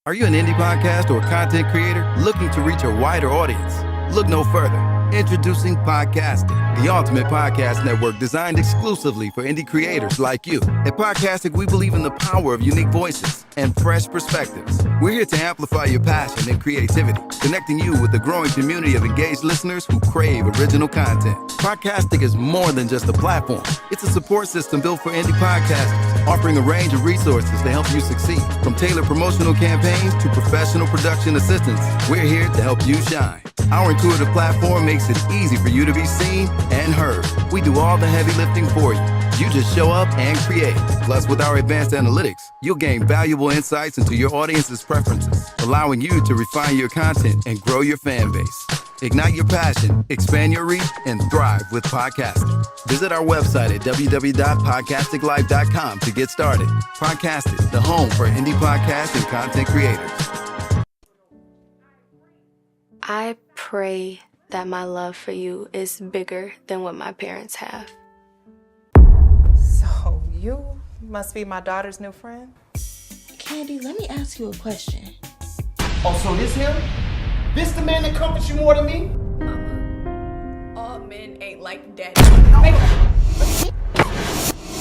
Are you an indie podcast or content creator looking to reach a wider audience? Look no further. Introducing Podcastic, the ultimate podcast network designed exclusively for indie creators like you. At Podcastic, we believe in the power of unique voices and fresh perspectives. We're here to amplify your passion and creativity, connecting you with the growing community of engaged listeners who crave original content. Podcastic is more than just a platform. It's a support system built for indie podcasters, offering a range of resources to help you succeed. From tailored promotional campaigns to professional production assistance, we're here to help you shine. Our intuitive platform makes it easy for you to be seen and heard. We do all the heavy lifting for you. You just show up and create. Plus, with our advanced analytics, you'll gain valuable insights into your audience's preferences, allowing you to refine your content and grow your fan base. Ignite your passion, expand your reach, and thrive with podcasting. Visit our website at www.podcasticlife.com to get started. Podcasting, the home for indie podcasts and content creators. I pray that my love for you is bigger than what my parents have. So you must be my daughter's new friend? Candy, let me ask you a question. Oh, so this him? This the man that comforts you more than me? Mama, all men ain't like daddy.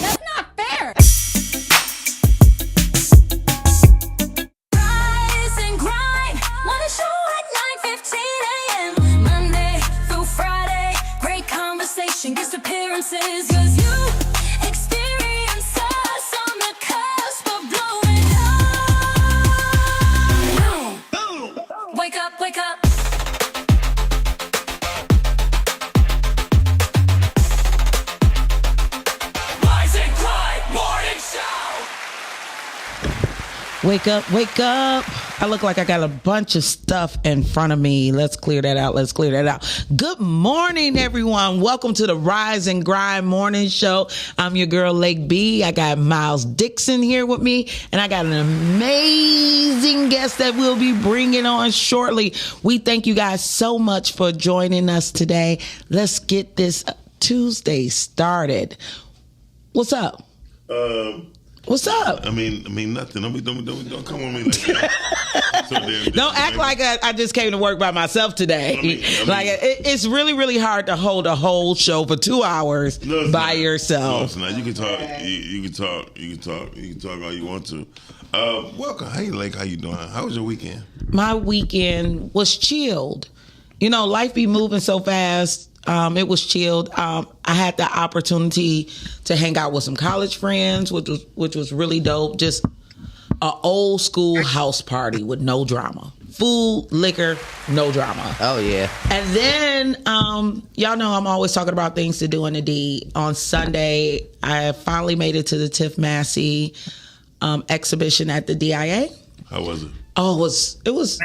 That's not fair! Rise and grind, wanna show at 9:15 a.m. Monday through Friday, great conversation, guest appearances, 'cause you experience us on the cusp of blowing up. Boom. Wake up, wake up. Rise and grind, morning show. Wake up, wake up. I look like I got a bunch of stuff in front of me. Let's clear that out. Good morning, everyone. Welcome to the Rise and Grind Morning Show. I'm your girl, Lake B. I got Miles Dixon here with me, and I got an amazing guest that we'll be bringing on shortly. We thank you guys so much for joining us today. Let's get this Tuesday started. What's up? What's up? I mean, nothing. Don't come on me like that. Don't act like I just came to work by myself today. It's really, really hard to hold a whole show for 2 hours by yourself. No, it's not. You can talk. You can talk all you want to. Welcome. Hey, Lake, how you doing? How was your weekend? My weekend was chilled. You know, life be moving so fast. It was chilled. I had the opportunity to hang out with some college friends, which was really dope. Just an old school house party with no drama. Food, liquor, no drama. Oh, yeah. And then, y'all know I'm always talking about things to do in the D. On Sunday, I finally made it to the Tiff Massey exhibition at the DIA. How was it? Oh, it was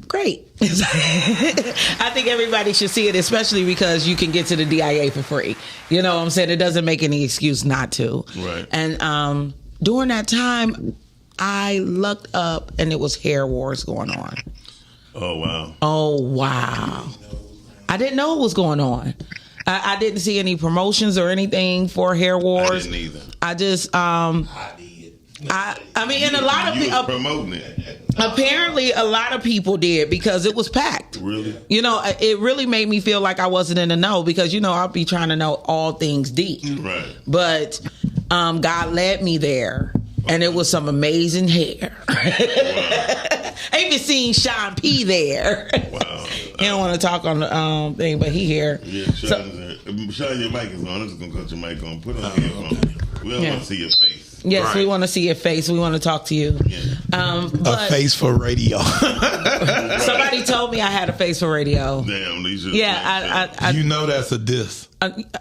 great. I think everybody should see it, especially because you can get to the DIA for free. You know what I'm saying? It doesn't make any excuse not to. Right. And during that time, I looked up and it was Hair Wars going on. Oh, wow. Oh, wow. I didn't know it was going on. I didn't see any promotions or anything for Hair Wars. I didn't either. I just, I mean, and a lot of people promoting it. Apparently, a lot of people did because it was packed. Really? You know, it really made me feel like I wasn't in the know because, you know, I'll be trying to know all things deep. Right. But God led me there, and it was some amazing hair. Wow. I even seen Sean P there. Wow. He don't want to talk on the thing, but he here. Yeah, Sean, your mic is on. I'm just going to cut your mic on. Put it on headphones. We don't want to see your face. Yes, right. We want to see your face. We want to talk to you. Yeah. A face for radio. Somebody told me I had a face for radio. Damn, Lisa. Yeah, I you know that's a diss.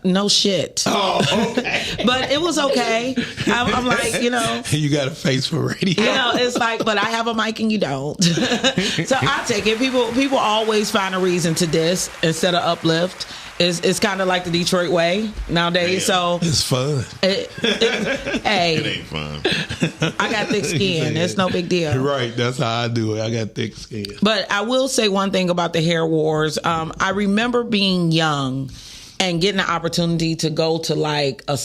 No shit. Oh, okay. But it was okay. I'm like, you know. You got a face for radio. You know, it's like, but I have a mic and you don't. So I take it. People always find a reason to diss instead of uplift. It's kind of like the Detroit way nowadays. Damn. So it's fun. Hey, it ain't fun. I got thick skin. It's no big deal. Right. That's how I do it. I got thick skin. But I will say one thing about the Hair Wars. I remember being young and getting the opportunity to go to like a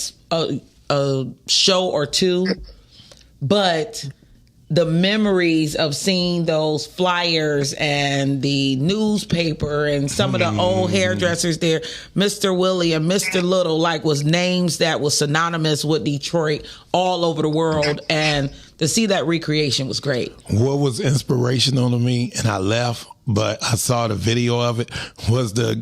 show or two, but the memories of seeing those flyers and the newspaper and some of the old hairdressers there, Mr. Willie and Mr. Little, like, was names that was synonymous with Detroit all over the world. And to see that recreation was great. What was inspirational to me, and I left, but I saw the video of it, was the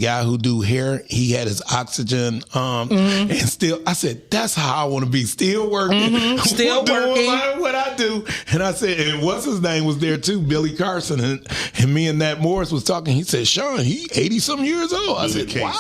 guy who do hair. He had his oxygen and still, I said, that's how I want to be, still working. Still doing working. what I do. And I said, and what's his name was there too, Billy Carson. And me and Nat Morris was talking. He said, Sean, he 80-some years old. I said, wow.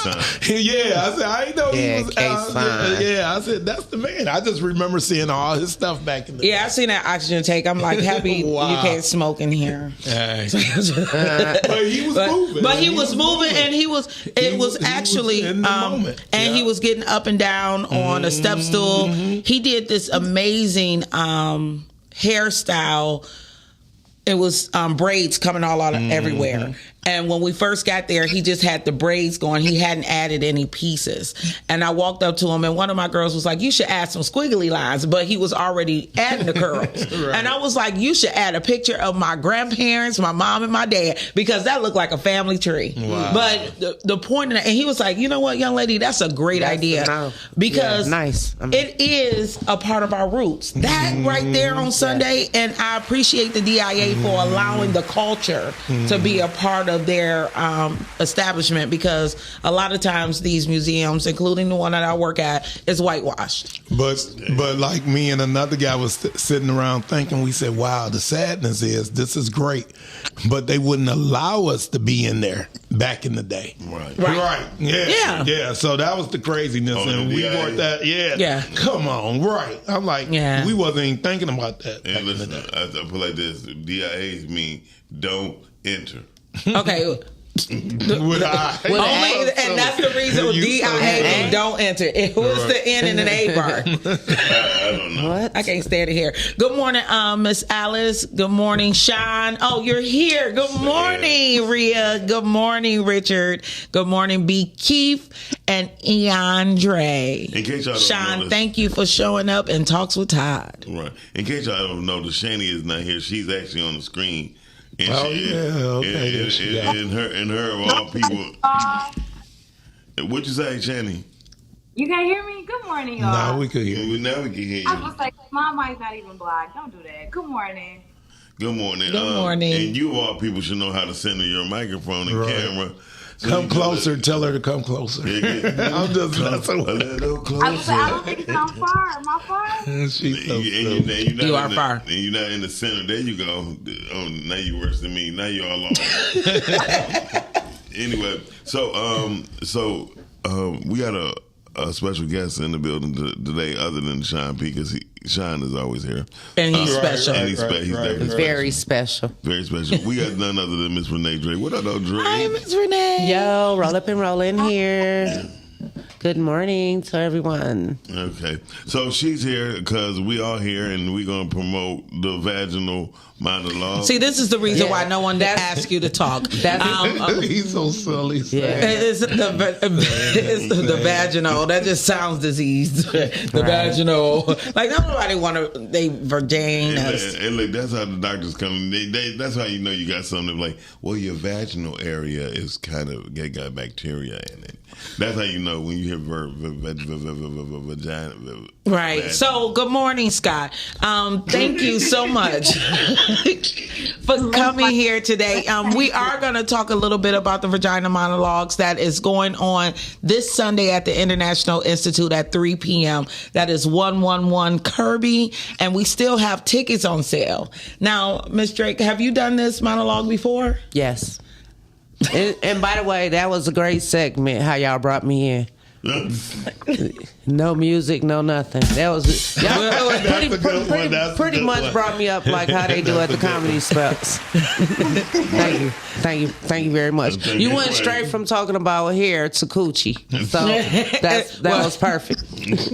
Yeah, I said, I didn't know he was. I said, that's the man. I just remember seeing all his stuff back in the day. Yeah, I seen that oxygen take. I'm like, happy you can't smoke in here. Hey. But he was moving. But he was moving, and he was actually in the moment. And he was getting up and down on a step stool. He did this amazing hairstyle. It was braids coming all out of everywhere. And when we first got there, he just had the braids going. He hadn't added any pieces. And I walked up to him, and one of my girls was like, you should add some squiggly lines. But he was already adding the curls. Right. And I was like, you should add a picture of my grandparents, my mom and my dad, because that looked like a family tree. Wow. But the point of that, and he was like, you know what, young lady, that's a great idea. Because nice. It is a part of our roots. That right there on Sunday, and I appreciate the DIA for allowing the culture to be a part of their establishment, because a lot of times these museums, including the one that I work at, is whitewashed. But like me and another guy was sitting around thinking, we said, wow, the sadness is this is great, but they wouldn't allow us to be in there back in the day. Right. Yeah. So that was the craziness, and we worked that. Yeah. Come on, right? I'm like, we wasn't even thinking about that. And listen, I put like this: DIAs mean don't enter. Okay. And that's the reason with DIA and don't enter. Who's the N in an A bar? I don't know. What? I can't stand it here. Good morning, Miss Alice. Good morning, Sean. Oh, you're here. Good morning, Rhea. Good morning, Richard. Good morning, B. Keith and Eandre. In case y'all don't Sean, know, thank you for showing up and Talks with Todd. Right. In case y'all don't know, Shani is not here. She's actually on the screen. And and her of all people. What you say, Shani? You can't hear me? Good morning, y'all. Now we can hear you. Now we can hear you. I was like, my mic's not even blocked. Don't do that. Good morning. Good morning. Good morning. And you of all people should know how to center your microphone and camera. So come closer. Tell her to come closer. I'm just messing with a little closer. I don't think it's on fire. Am I fire? You are fire. And you're not in the center. There you go. Oh, now you're worse than me. Now you're all off. Anyway, so we got a special guest in the building today, other than Sean P, because Sean is always here. And he's special. He's very special. Very special. We got none other than Miss Renee Dre. What up, though, Dre? Hi, Miss Renee. Yo, roll up and roll in here. Good morning to everyone. Okay. So she's here because we are here, and we're going to promote the vaginal monologue. See, this is the reason why no one asked you to talk. He's so silly. It's the vaginal. That just sounds diseased. The vaginal. Like, nobody want to, they vaginas. And look, that's how the doctors come. That's how you know you got something like, well, your vaginal area is kind of, got bacteria in it. That's how you know when you hear vagina. Right. So, good morning, Scott. Thank you so much for coming here today. We are going to talk a little bit about the Vagina Monologues that is going on this Sunday at the International Institute at 3 p.m. That is 111 Kirby, and we still have tickets on sale. Now, Ms. Drake, have you done this monologue before? Yes. And by the way, that was a great segment, how y'all brought me in. No music, no nothing. That was pretty much brought me up like how they do at the comedy spots. Thank you very much. You went straight from talking about hair to coochie, so that was perfect.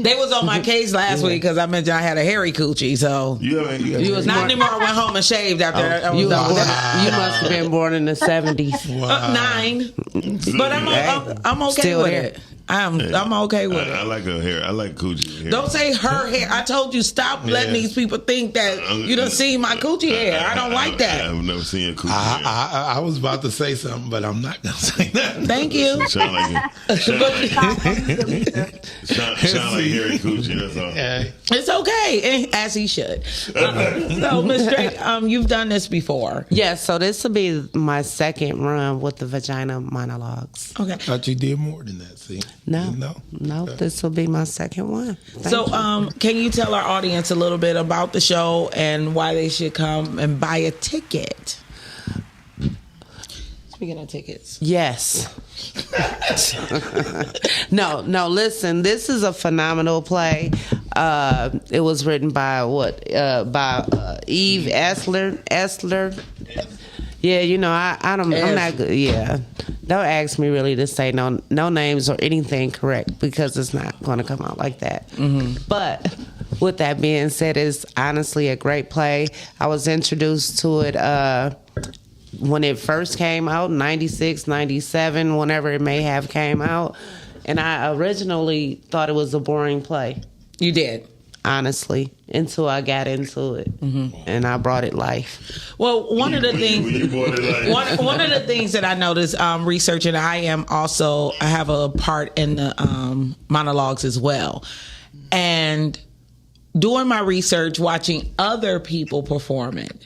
They was on my case last week because I mentioned I had a hairy coochie. So you was not anymore. I went home and shaved after. You must have been born in the 70s. 9, but I'm okay with it. I'm okay with it. I like her hair. I like coochie hair. Don't say her hair. I told you stop letting these people think that you done seen my coochie hair. I don't like that. I've never seen a coochie hair. I was about to say something, but I'm not gonna say that. Thank you. Sound like hairy coochie. That's all. It's okay, as he should. So, Ms. Drake, you've done this before. Yes, so this will be my second run with the Vagina Monologues. Okay. I thought you did more than that. See? No. This will be my second one. Thank you. Can you tell our audience a little bit about the show and why they should come and buy a ticket? Speaking of tickets. Yes. No, listen, this is a phenomenal play. It was written by Eve Ensler. Yeah, you know, I'm not good. Yeah. Don't ask me really to say no names or anything correct because it's not going to come out like that. Mm-hmm. But with that being said, it's honestly a great play. I was introduced to it when it first came out, 96, 97, whenever it may have came out. And I originally thought it was a boring play. You did? Honestly, until I got into it, and I brought it life. Well, one of the things that I noticed researching, I have a part in the monologues as well, and doing my research, watching other people perform it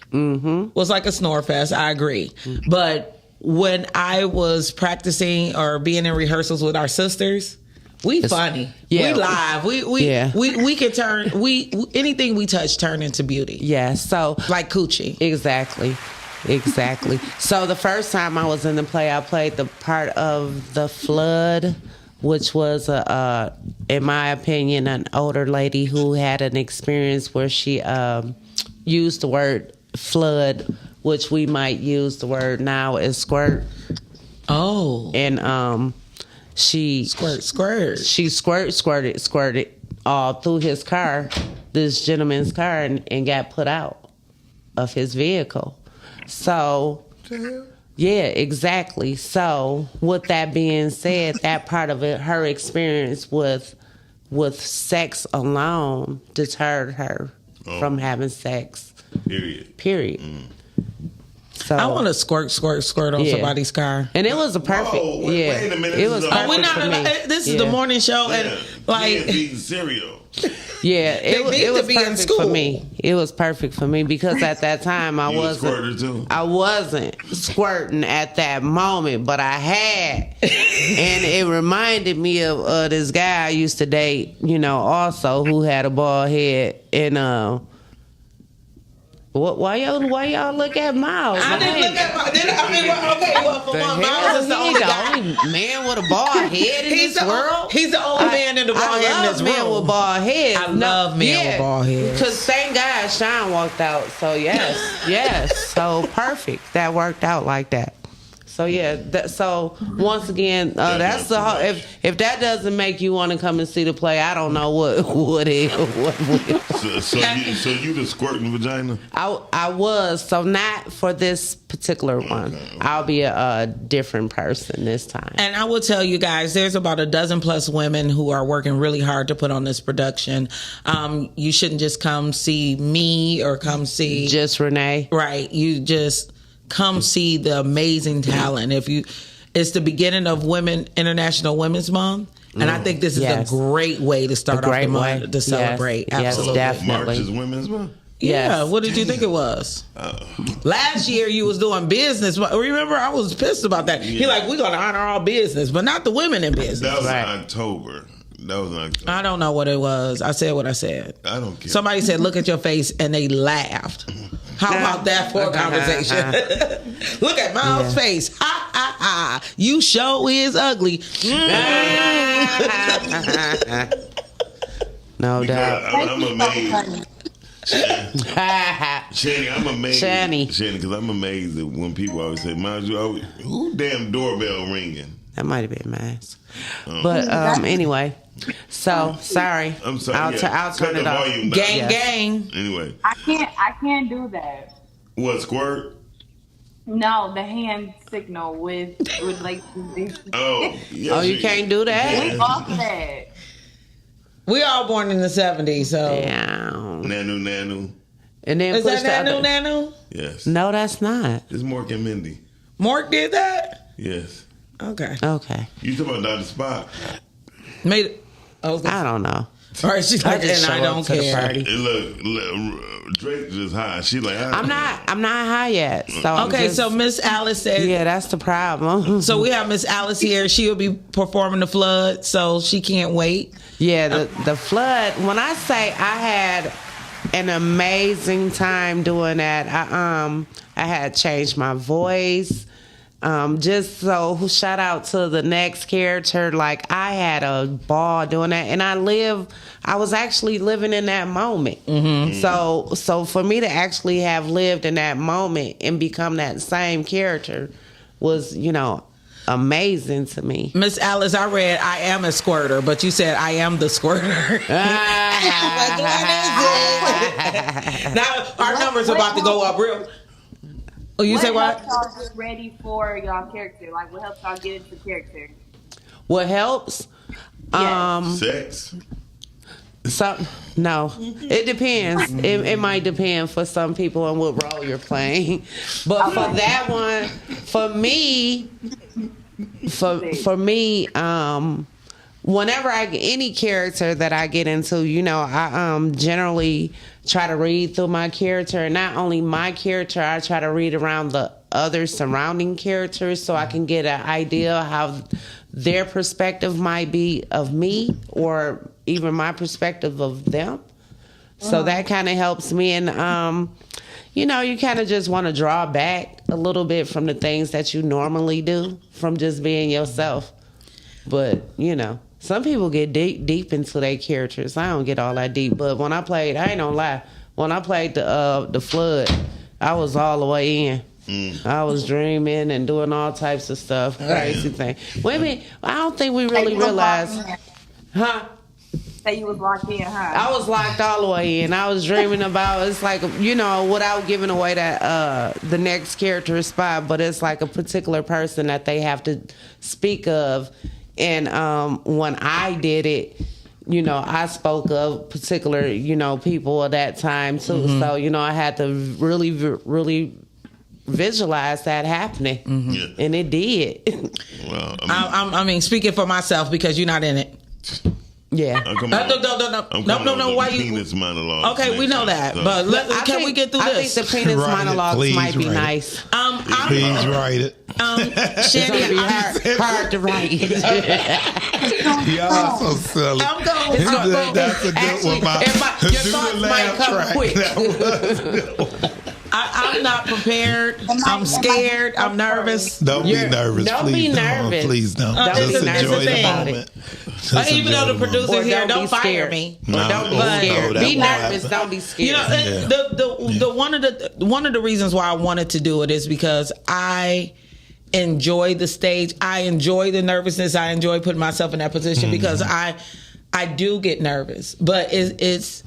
was like a snore fest. I agree, but when I was practicing or being in rehearsals with our sisters. We funny. Yeah. We live. We can turn anything we touch turn into beauty. Yeah. So like coochie. Exactly. So the first time I was in the play, I played the part of the flood, which was in my opinion, an older lady who had an experience where she used the word flood, which we might use the word now as squirt. Oh. And she squirted all through his car, this gentleman's car, and got put out of his vehicle. So, yeah, exactly. So, with that being said, that part of it, her experience with sex alone deterred her from having sex. Period. So, I want to squirt on somebody's car. And it was a perfect. Wait a minute. It was perfect for me. This is the morning show, and like cereal. Yeah, it was perfect for me. It was perfect for me because at that time I wasn't squirting at that moment, but I had, and it reminded me of this guy I used to date, also who had a bald head and Why y'all look at Miles? I didn't look at Miles. For one, Miles is the only man with a bald head in this world. He's the only man in the bald head in this room. I love men with bald heads. I love men with bald heads. Because thank God Sean walked out. So yes. So perfect. That worked out like that. So yeah. So once again, that's the whole. If that doesn't make you want to come and see the play, I don't know what will. So you the squirting vagina? I was. So not for this particular one. Okay. I'll be a different person this time. And I will tell you guys, there's about a dozen plus women who are working really hard to put on this production. You shouldn't just come see me or come see just Renee. Right. You just come see the amazing talent. It's the beginning of International Women's Month. And I think this is a great way to start off the month to celebrate. Yes, absolutely. definitely. March is Women's Month? Yeah, what did you think it was? Last year you was doing business. Remember, I was pissed about that. He we're going to honor all business, but not the women in business. That was October. I don't know what it was. I said what I said. I don't care. Somebody said, look at your face, and they laughed. How about that for a conversation? Look at Miles' face. Ha, ha, ha. You show is ugly. No doubt. I'm amazed. Shani, I'm amazed. Shani, because I'm amazed that when people always say, Miles, who damn doorbell ringing? That might have been mine. But anyway, so sorry. I'm sorry. I'll turn it off. Gang. Anyway, I can't do that. What, squirt? No, the hand signal with like. Oh, yes, Oh, you can't do that? We off that. We all born in the 70s, so. Yeah. Nanu. And then Is push that the Nanu other- Nanu? Yes. No, that's not. It's Mork and Mindy. Mork did that? Yes. Okay. Okay. You talking about Dr. Spock? Made it. I don't know. All right, she's like, just and I show up don't to the care. party. Look, Drake just high. She like, I'm not high yet. So I'm Okay, just- so Miss Alice said. Yeah, that's the problem. So we have Miss Alice here. She will be performing the flood, so she can't wait. Yeah, the flood. When I say I had an amazing time doing that, I had changed my voice. Just so shout out to the next character. Like I had a ball doing that, and I was actually living in that moment. Mm-hmm. So for me to actually have lived in that moment and become that same character was, amazing to me. Miss Alice, I read I am a squirter, but you said I am the squirter. Like, what is it? Now our numbers about to go up real. Oh, you say what? What helps y'all get ready for y'all character? Like, what helps y'all get into character? What helps? Sex. No, it depends. It might depend for some people on what role you're playing, but for that one, for me, whenever any character that I get into, I generally try to read through my character, and not only my character, I try to read around the other surrounding characters so I can get an idea how their perspective might be of me or even my perspective of them. So that kind of helps me. And, you kind of just want to draw back a little bit from the things that you normally do from just being yourself. But, some people get deep into their characters. I don't get all that deep. But when I played, I ain't gonna lie, when I played the flood, I was all the way in. I was dreaming and doing all types of stuff, crazy thing. Women, I don't think we really realized. Huh? Say you was locked in, huh? I was locked all the way in. I was dreaming about, it's like, without giving away that the next character spot, but it's like a particular person that they have to speak of. And when I did it, I spoke of particular, people at that time too. Mm-hmm. So, I had to really, really visualize that happening. Mm-hmm. And it did. Well, I mean, speaking for myself because you're not in it. Yeah. No. Why you? Penis monologue. Okay, we know that, but can we get through this? I think the penis monologues might be nice. Please write it. Shandy, hard to write. Y'all so silly. I'm going. That's a good one. Your thoughts might come quick. I'm not prepared. I'm scared. I'm nervous. Don't be nervous. Don't please be nervous. Don't. Please don't. Just enjoy the moment. Even though the producer's here, don't fire me. No, don't be scared. Be nervous. Don't be scared. The one of the reasons why I wanted to do it is because I enjoy the stage. I enjoy the nervousness. I enjoy putting myself in that position because I do get nervous, but it's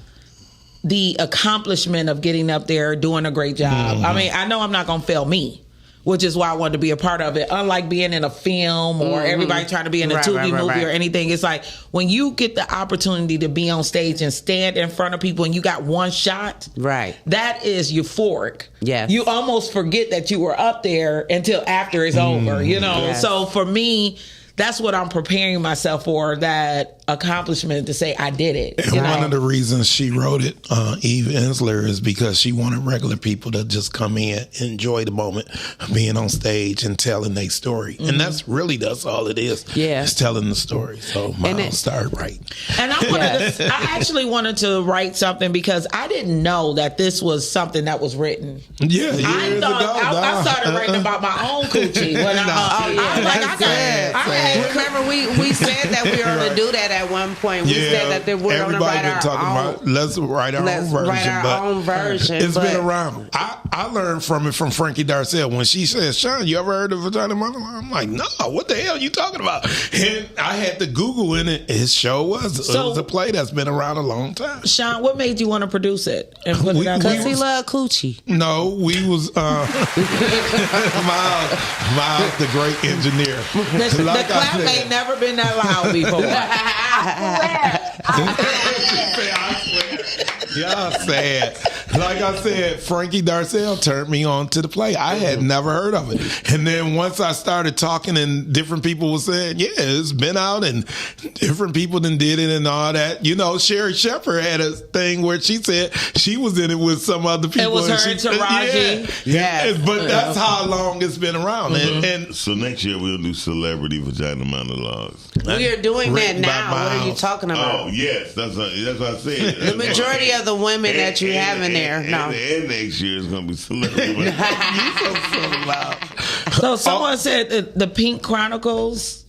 the accomplishment of getting up there, doing a great job. I mean, I know I'm not going to fail me, which is why I wanted to be a part of it. Unlike being in a film or everybody trying to be in a Tubi movie or anything, it's like when you get the opportunity to be on stage and stand in front of people and you got one shot, that is euphoric. Yes. You almost forget that you were up there until after it's over, Yes. So for me, that's what I'm preparing myself for, that accomplishment to say I did it. And one of the reasons she wrote it, Eve Ensler, is because she wanted regular people to just come in, enjoy the moment of being on stage and telling their story. And that's all it is. Yeah. It's telling the story. So Miles started writing. And I actually wanted to write something because I didn't know that this was something that was written. Yeah, I started writing about my own coochie. When I Hey, remember we said that we were going to do that at one point. We said that we're going to write our own. Let's write our own version. Write our own version. It's been around. I learned from it from Frankie Darcell when she said, "Sean, you ever heard of vagina monologue?" I'm like, "No, what the hell are you talking about?" And I had to Google it. His show was a play that's been around a long time. Sean, what made you want to produce it and put it out? Because he loved coochie. No, we was Miles, the great engineer. The clap ain't never been that loud before. Y'all sad. Like I said, Frankie Darcell turned me on to the play. I had never heard of it. And then once I started talking and different people were saying, yeah, it's been out and different people done did it and all that. You know, Sherry Shepherd had a thing where she said she was in it with some other people. It was her and Taraji. Yeah. But that's how long it's been around. Mm-hmm. And so next year we'll do celebrity vagina monologues. We are doing that now. What are you talking about? Oh, yes. That's what I said. The majority of the women that you have in there. No. And next year is going to be celebrity. You so loud. So someone said the Pink Chronicles.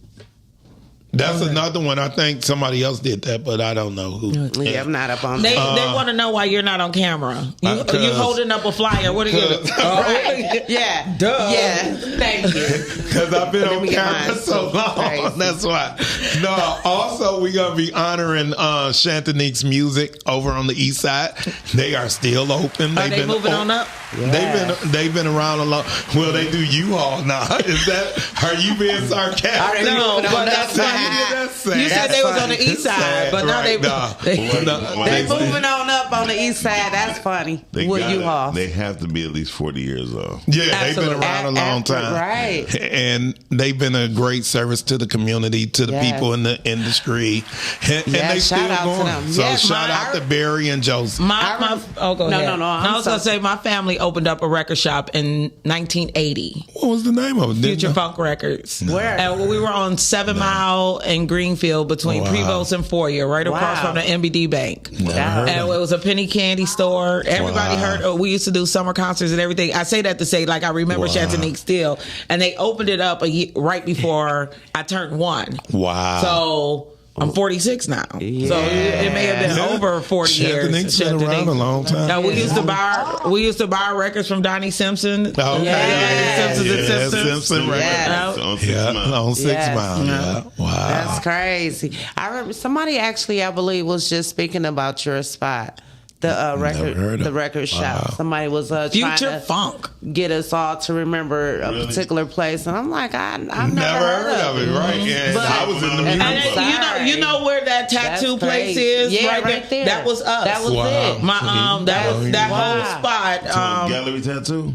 That's another one. I think somebody else did that, but I don't know who. Yeah, I'm not up on They that. want to know why you're not on camera. You holding up a flyer. What are you doing? Right. Yeah. Duh. Yeah. Thank you. Because I've been on camera so long. That's why. No, also, we're going to be honoring Chantanique's music over on the east side. They are still open. Are they moving on up? Yeah. They've been around a long. Well, they do U-Haul now. Is that? Are you being sarcastic? No, but that's fine. You said they was on the east side, but now they moving on up on the east side. That's funny. With U-Haul. They have to be at least 40 years old. Yeah, they've been around a long time. Right. And they've been a great service to the community, to the people in the industry. And they still going. To them. So shout out to Barry and Joseph. Go ahead. I was going to say my family opened up a record shop in 1980. What was the name of it? Future Funk Records. Where? And we were on 7 Mile and Greenfield between Prevost and Foyer, right across from the MBD Bank. And it was a penny candy store. Everybody heard. We used to do summer concerts and everything. I say that to say, like, I remember Chantanique still. And they opened it up right before I turned 1. Wow. So I'm 46 now. Yeah. So it may have been over 40 years. Chantanique's been around a long time. Now, we used to buy records from Donnie Simpson. Oh, yeah. Simpson records. On 6 Mile. Yeah. Wow. That's crazy. I remember somebody actually, I believe, was just speaking about your spot. The record shop. Somebody was trying Future to Funk. Get us all to remember a particular place, and I'm like, I've never heard of it. Right? Yeah, but I was in the music. You know where that tattoo place is? Yeah, right there. That was us. That was it. That whole spot. Gallery Tattoo.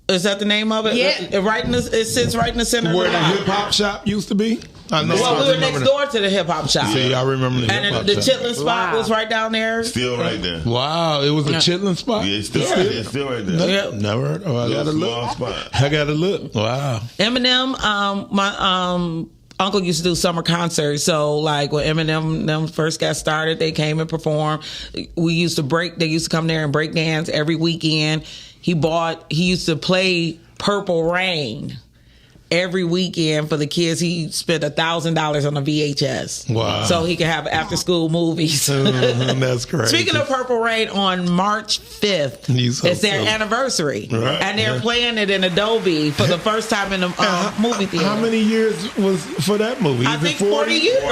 Is that the name of it? Yeah. It sits right in the center. Where the hip hop shop used to be. I know. Well, we were next door to the hip hop shop. See, I remember the hip hop shop. And the chitlin spot was right down there. Still right there. Wow, it was a chitlin spot? Yeah, it's still right there. Never heard of it. I gotta look. Spot. I gotta look. Wow. Eminem, my uncle used to do summer concerts. So like when Eminem them first got started, they came and performed. They used to come there and break dance every weekend. He used to play Purple Rain every weekend for the kids. He spent $1,000 on a VHS. Wow. So he could have after school movies. That's crazy. Speaking of Purple Rain, on March 5th, it's their anniversary. Right. And they're playing it in Adobe for the first time in the movie theater. How many years was for that movie? I think 40 years.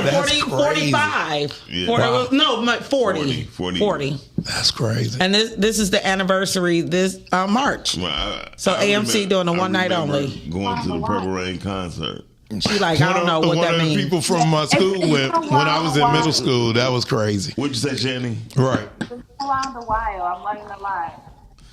45. Yeah. 40. That's crazy. And this is the anniversary this March. So AMC doing a one night only. Going to the Purple Rain concert. She like, I don't know what that means. One of the people from my school went when I was in middle school. That was crazy. What'd you say, Shanny? Right. Around the wire, I'm learning a lot.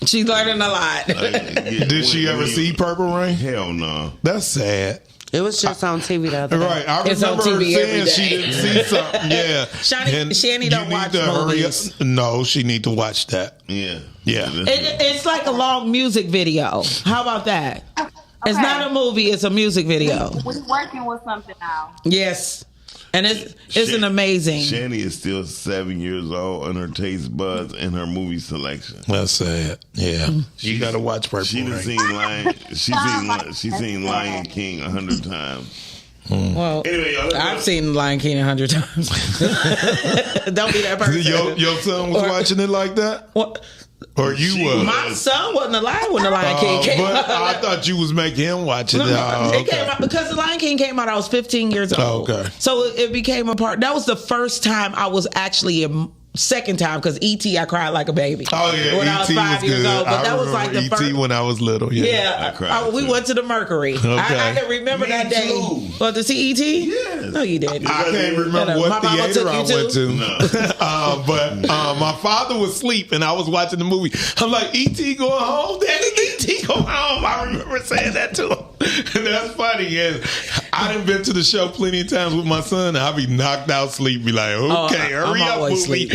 She's learning a lot. Did she ever see Purple Rain? Hell no. That's sad. It was just on TV the other day. Right. I remember her saying she didn't see something. Yeah. Shani don't watch movies. No, she need to watch that. Yeah. Yeah. It's like a long music video. How about that? Okay. It's not a movie. It's a music video. We're working with something now. Yes. And it's an amazing. Shani is still 7 years old on her taste buds and her movie selection. That's sad. Yeah, you got to watch Purple Rain. She's seen Lion King 100 times. Well, anyway, y'all, I've seen Lion King 100 times. Don't be that person. Your son was watching it like that? What? Or you were? My son wasn't alive when the Lion King came but out. I thought you was making him watch it. It came out because the Lion King came out. I was 15 years old. Okay. So it became a part. That was the first time I was actually second time because E.T. I cried like a baby. Oh yeah, when I was 5 years old. But that was like the E.T. first. when I was little. Yeah, I cried we went to the Mercury. Okay. I can remember that day. too. Well, to see E.T. Yes. No, you didn't. I can't remember what My mama theater took I you went to. No. But my father was asleep and I was watching the movie. I'm like, E.T. going home? Daddy, E.T. going home? I remember saying that to him. And that's funny. And I done been to the show plenty of times with my son. I'll be knocked out sleep. Be like, okay, hurry up, movie.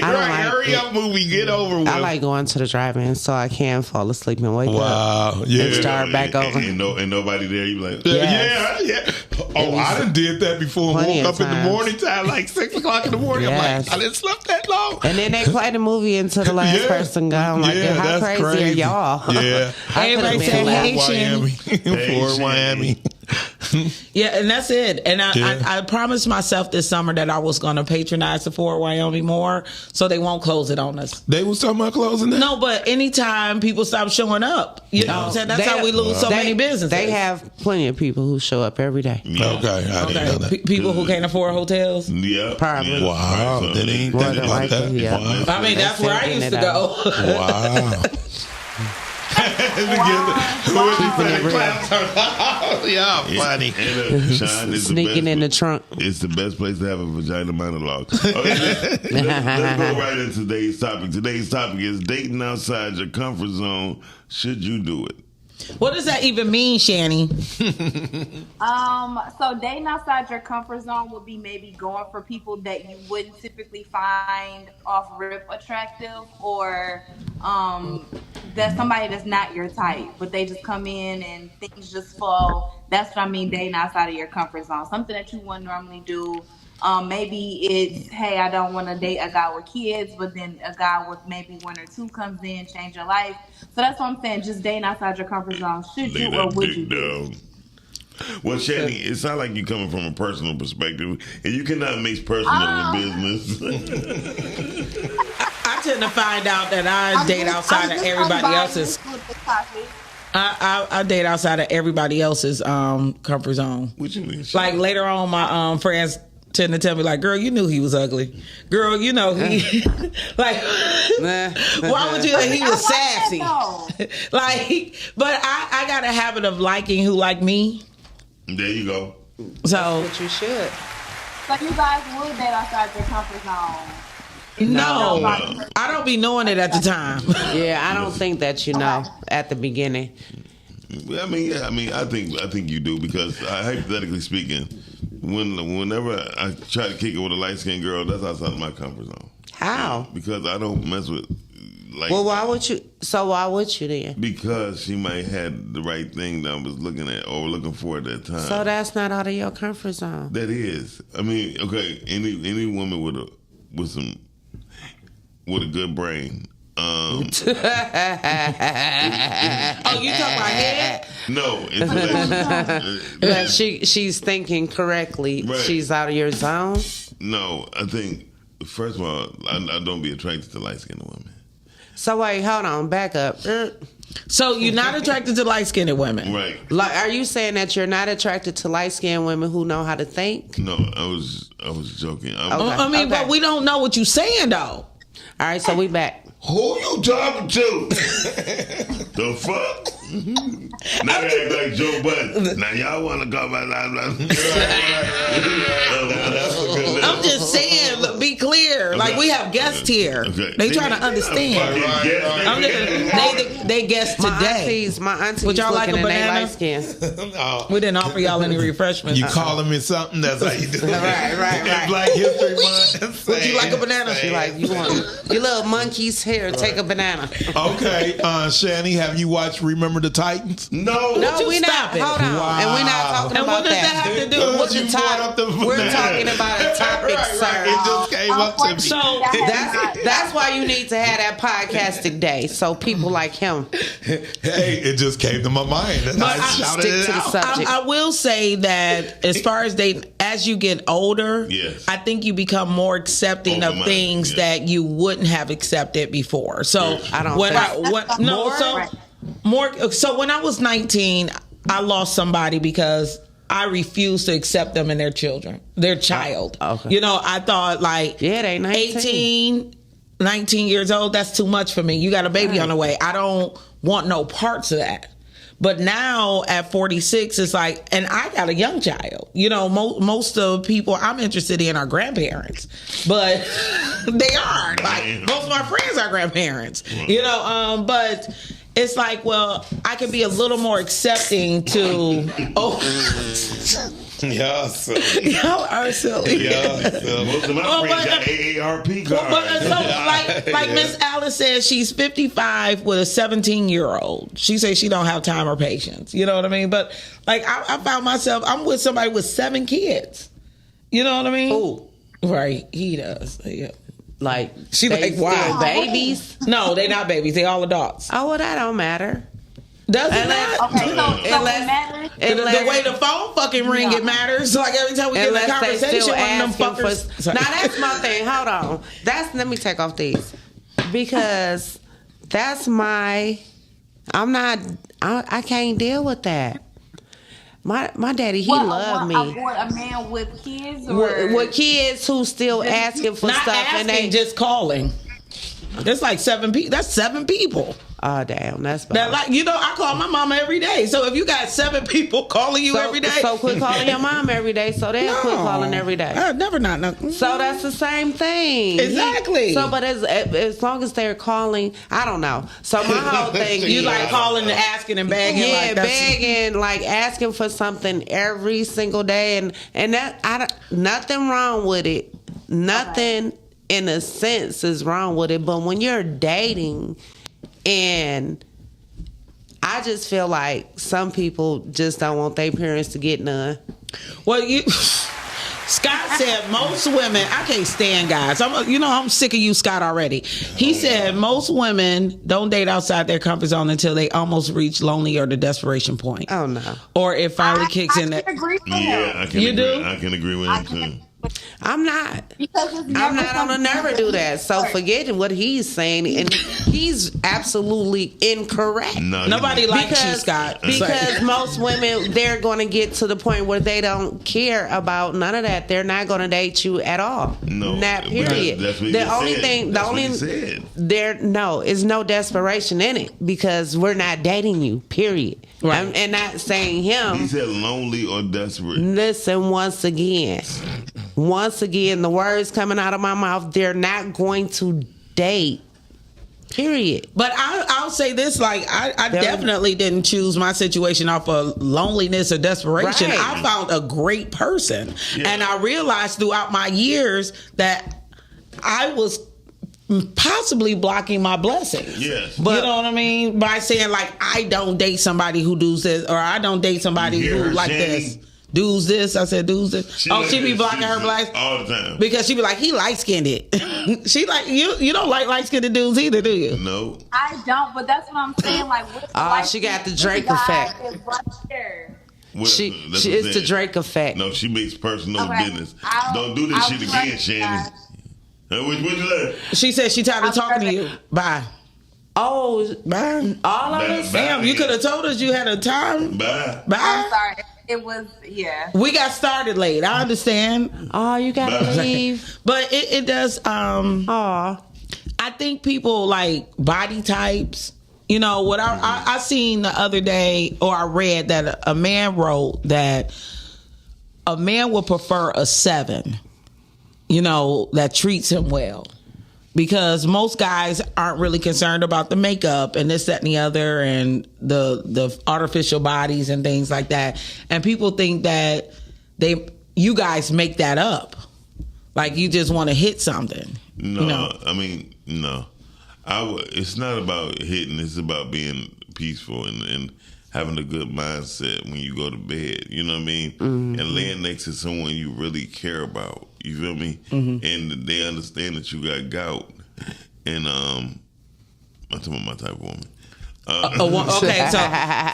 Hurry up, movie. Get over with. I like going to the drive-in so I can fall asleep and wake up. Wow. Yeah. And start back over. And nobody there. You be like, Yeah. Oh, I done did that before. Plenty Woke of up in the times. morning time, like 6 o'clock in the morning. Yes. I'm like, I didn't sleep that long. And then they play the movie until the last person go. I'm like, how that's crazy are y'all? Yeah. Everybody said, hey, Shannon. Fort Miami. Yeah, and that's it. And Yeah. I promised myself this summer that I was going to patronize the Fort Wyoming more so they won't close it on us. They was talking about closing that? No, but anytime people stop showing up, you know what I'm saying? That's how we lose so many businesses. They have plenty of people who show up every day. Okay, I didn't know that. People who can't afford hotels. Yeah. Probably. Yeah. Wow, Right, they ain't More think than about that. likely, yeah. Wow. I mean, that's where I used to go. Wow. Yeah, funny. And, Sean, it's Sneaking in the trunk. It's the best place to have a vagina monologue. Okay, let's go right into today's topic. Today's topic is dating outside your comfort zone. Should you do it? What does that even mean, Shani? So dating outside your comfort zone would be maybe going for people that you wouldn't typically find off rip attractive, or that's somebody that's not your type, but they just come in and things just flow. That's what I mean, dating outside of your comfort zone. Something that you wouldn't normally do. Maybe it's, hey, I don't want to date a guy with kids, but then a guy with maybe 1 or 2 comes in, change your life. So that's what I'm saying. Just dating outside your comfort zone. Should Lay you that or would dick you? down. Well, Shani, it sounds like you're coming from a personal perspective, and you cannot mix personal with business. I tend to find out that I date outside of everybody else's. I date outside of everybody else's comfort zone. What you mean? Like later on, my friends tend to tell me like, "Girl, you knew he was ugly. Girl, you know he like. Why would you? He was sassy. Like, but I got a habit of liking who like me. There you go. So But you should. So you guys would date outside your comfort zone? no, I don't be knowing it at the time. Yeah, I don't think that you know at the beginning. I mean, I think you do, because hypothetically speaking, whenever I try to kick it with a light skinned girl, that's outside of my comfort zone. How? Because I don't mess with. Like, Well, why would you? So why would you then? Because she might have the right thing that I was looking at or looking for at that time. So that's not out of your comfort zone. That is. I mean, okay, any woman with a good brain. Oh, you talking about head? No, it's But she's thinking correctly. Right. She's out of your zone. no. I think first of all, I don't be attracted to light skinned women. So wait, hold on, back up. So you're not attracted to light skinned women, Right? Like, are you saying that you're not attracted to light skinned women who know how to think? No, I was joking. I mean, but we don't know what you're saying though. All right, so we back. Who you talking to? The fuck? Now they act like Joe Budden. Now y'all want to go about that? I'm just saying, look, be clear. Okay. Like we have guests here. Okay. They trying to understand. They guests today. My aunties Would y'all like a looking and they banana? light skin. We didn't offer y'all any refreshments. You calling me something? That's how you do it. Right. Black History Month. Would you like a banana? She like, you want your little monkeys here? Take a banana. Okay, Shani, have you watched Remember the Titans? No, we not. stop it. Hold on, Wow. and we're not talking And about what does that have to do? What's You the brought topic? up the We're banana. talking about a topic, sir. It just came up to me. So That's That's why you need to have that podcasting day, so people like him. Hey, it just came to my mind, and I shouted it out. I will say that as far as as you get older, I think you become more accepting of things that you wouldn't have accepted before. So I don't. So when I was 19, I lost somebody because I refused to accept them and their child. Okay. You know, I thought like they 19. 19 years old, that's too much for me. You got a baby on the way. I don't want no parts of that. But now at 46, it's like, and I got a young child. You know, most of the people I'm interested in are grandparents, but they aren't. Like most of my friends are grandparents. You know, but it's like, well, I can be a little more accepting to. Yeah, silly. Y'all are silly. Yeah, silly. Most of my friends got AARP cards. Like Miss Alice says, she's 55 with a 17-year-old. She says she don't have time or patience. You know what I mean? But like, I found myself, I'm with somebody with 7 kids. You know what I mean? Ooh. Right, he does. Yeah. Like, she like, wow, babies? No, they not babies. They all adults. Oh, well, that don't matter. Does it not? Okay, so it matters. The way the phone fucking ring, it matters. Like every time we get in a conversation, one of them fuckers. Now that's my thing. Hold on. Let me take off these because that's my. I can't deal with that. My daddy, he loved me. A man with kids, or with kids who still asking for not stuff, asking, and they just calling. There's like 7 people. That's 7 people. Oh damn, that's bad. That, like, you know, I call my mama every day. So if you got 7 people calling you every day, so quit calling your mom every day. So they'll quit calling every day. Never not. So that's the same thing. Exactly. So, but as long as they're calling, I don't know. So my whole thing, you like calling and asking and begging, yeah, like begging, like asking for something every single day, and that nothing wrong with it. Nothing in a sense is wrong with it. But when you're dating, and I just feel like some people just don't want their parents to get none. Well, Scott said most women, I can't stand guys. I'm sick of you, Scott, already. He said most women don't date outside their comfort zone until they almost reach lonely or the desperation point. Oh, no. Or it finally kicks in. I agree with him. I can you agree. do? I can agree with him, too. I'm not. Because I'm not gonna never do that. So forget what he's saying, and he's absolutely incorrect. Nobody likes you, Scott. Because most women, they're going to get to the point where they don't care about none of that. They're not going to date you at all. No, not period. That's what the only thing, the only is no desperation in it because we're not dating you. Period. Right. And not saying him. He said lonely or desperate. Listen, once again, the words coming out of my mouth, they're not going to date. Period. But I'll say this, like, I definitely didn't choose my situation off of loneliness or desperation. Right. I found a great person. Yeah. And I realized throughout my years that I was possibly blocking my blessings. Yes. But, you know what I mean? By saying, like, I don't date somebody who does this, or I don't date somebody who like this. Do's this. I said, do's this. She be blocking her blacks all the time. Because she be like, he light-skinned it. She like, you don't like light-skinned dudes either, do you? No. I don't, but that's what I'm saying. Like, she got the Drake effect. It's the Drake effect. No, she makes personal business. Don't do this shit again, Shannon. What you like? She said she tired of talking to you. Bye. Oh, bye. All of us? Damn, you could have told us you had a time. Bye. I'm sorry. It was, yeah. We got started late. I understand. Oh, you got to leave. But it does. I think people like body types. You know, what I seen the other day, or I read that a man wrote that a man would prefer a 7, you know, that treats him well. Because most guys aren't really concerned about the makeup and this, that, and the other, and the artificial bodies and things like that. And people think that you guys make that up, like you just want to hit something. No, you know? I mean, no. It's not about hitting. It's about being peaceful and having a good mindset when you go to bed. You know what I mean? Mm-hmm. And laying next to someone you really care about. You feel me? Mm-hmm. And they understand that you got gout. And I'm talking about my type of woman. Okay,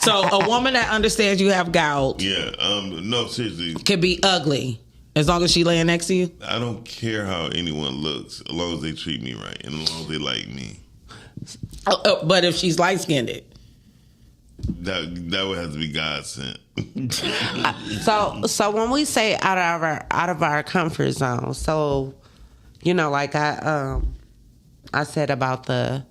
so a woman that understands you have gout. Yeah. No, seriously. Can be ugly as long as she laying next to you. I don't care how anyone looks, as long as they treat me right and as long as they like me. But if she's light skinned, that would have to be God sent. So when we say out of our comfort zone, so like I said about the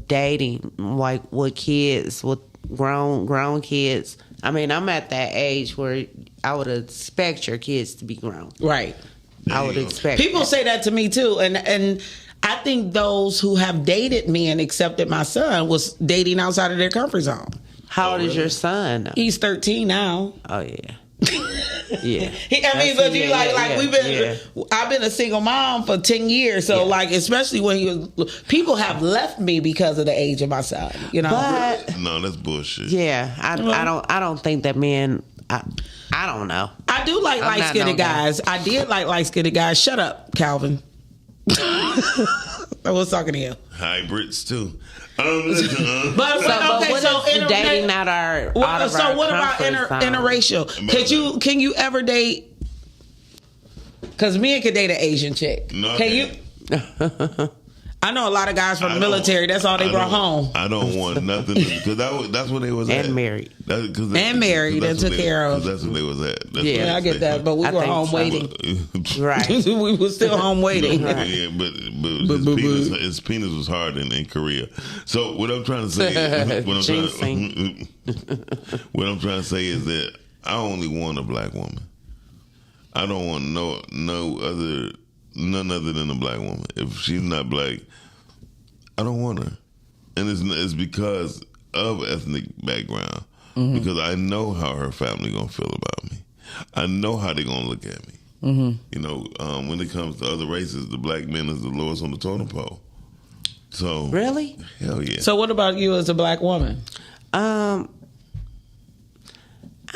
dating, like with kids, with grown kids. I mean, I'm at that age where I would expect your kids to be grown. Right. I would expect. People say that to me too, and I think those who have dated me and accepted my son was dating outside of their comfort zone. How old is your son? He's 13 now. Oh yeah. Yeah. I've been a single mom for 10 years. So especially when people have left me because of the age of my son, But, no, that's bullshit. Yeah. I don't think that men, I don't know. I do like light-skinned guys. I did like light-skinned guys. Shut up, Calvin. I was talking to you. Hybrids too. But dating not our. So what about interracial? Can you ever date? Because men could date an Asian chick. No, can you? I know a lot of guys from the military. That's all they brought home. I don't want nothing because that's what they was at. And married. Married and took care of. That's what they was at. I get that, but we were home waiting. Right. We were still home waiting. Yeah, but his penis was hard in Korea. So what I'm trying to say, what I'm trying to say is that I only want a black woman. I don't want none other than a black woman. If she's not black, I don't want her. And it's because of ethnic background. Mm-hmm. Because I know how her family gonna feel about me. I know how they gonna look at me. Mm-hmm. When it comes to other races, the black man is the lowest on the totem pole. So really? Hell yeah. So what about you as a black woman? I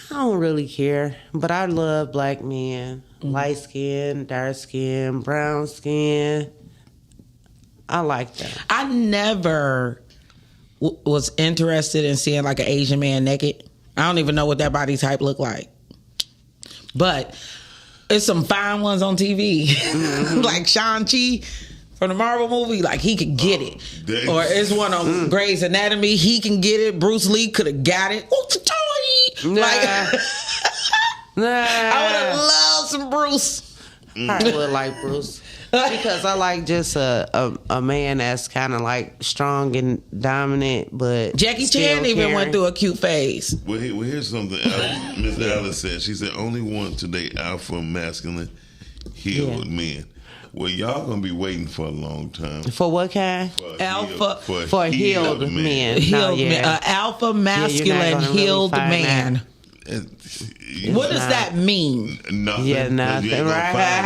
don't really care, but I love black men. Light skin, dark skin, brown skin. I like that. I never was interested in seeing like an Asian man naked. I don't even know what that body type look like. But it's some fine ones on TV. Mm-hmm. Like Shang-Chi from the Marvel movie, like he could get it. Or it's one on Grey's Anatomy, he can get it. Bruce Lee could have got it. I would have loved some Bruce. I would like Bruce because I like just a man that's kind of like strong and dominant, but Jackie Chan even went through a cute phase. Well, here's something Miss Alice said. She said only want to date alpha masculine healed men. Well, y'all gonna be waiting for a long time. For what kind? For healed men. Healed men. Alpha masculine healed man. What does that mean? Nothing. Yeah, nothing. Right.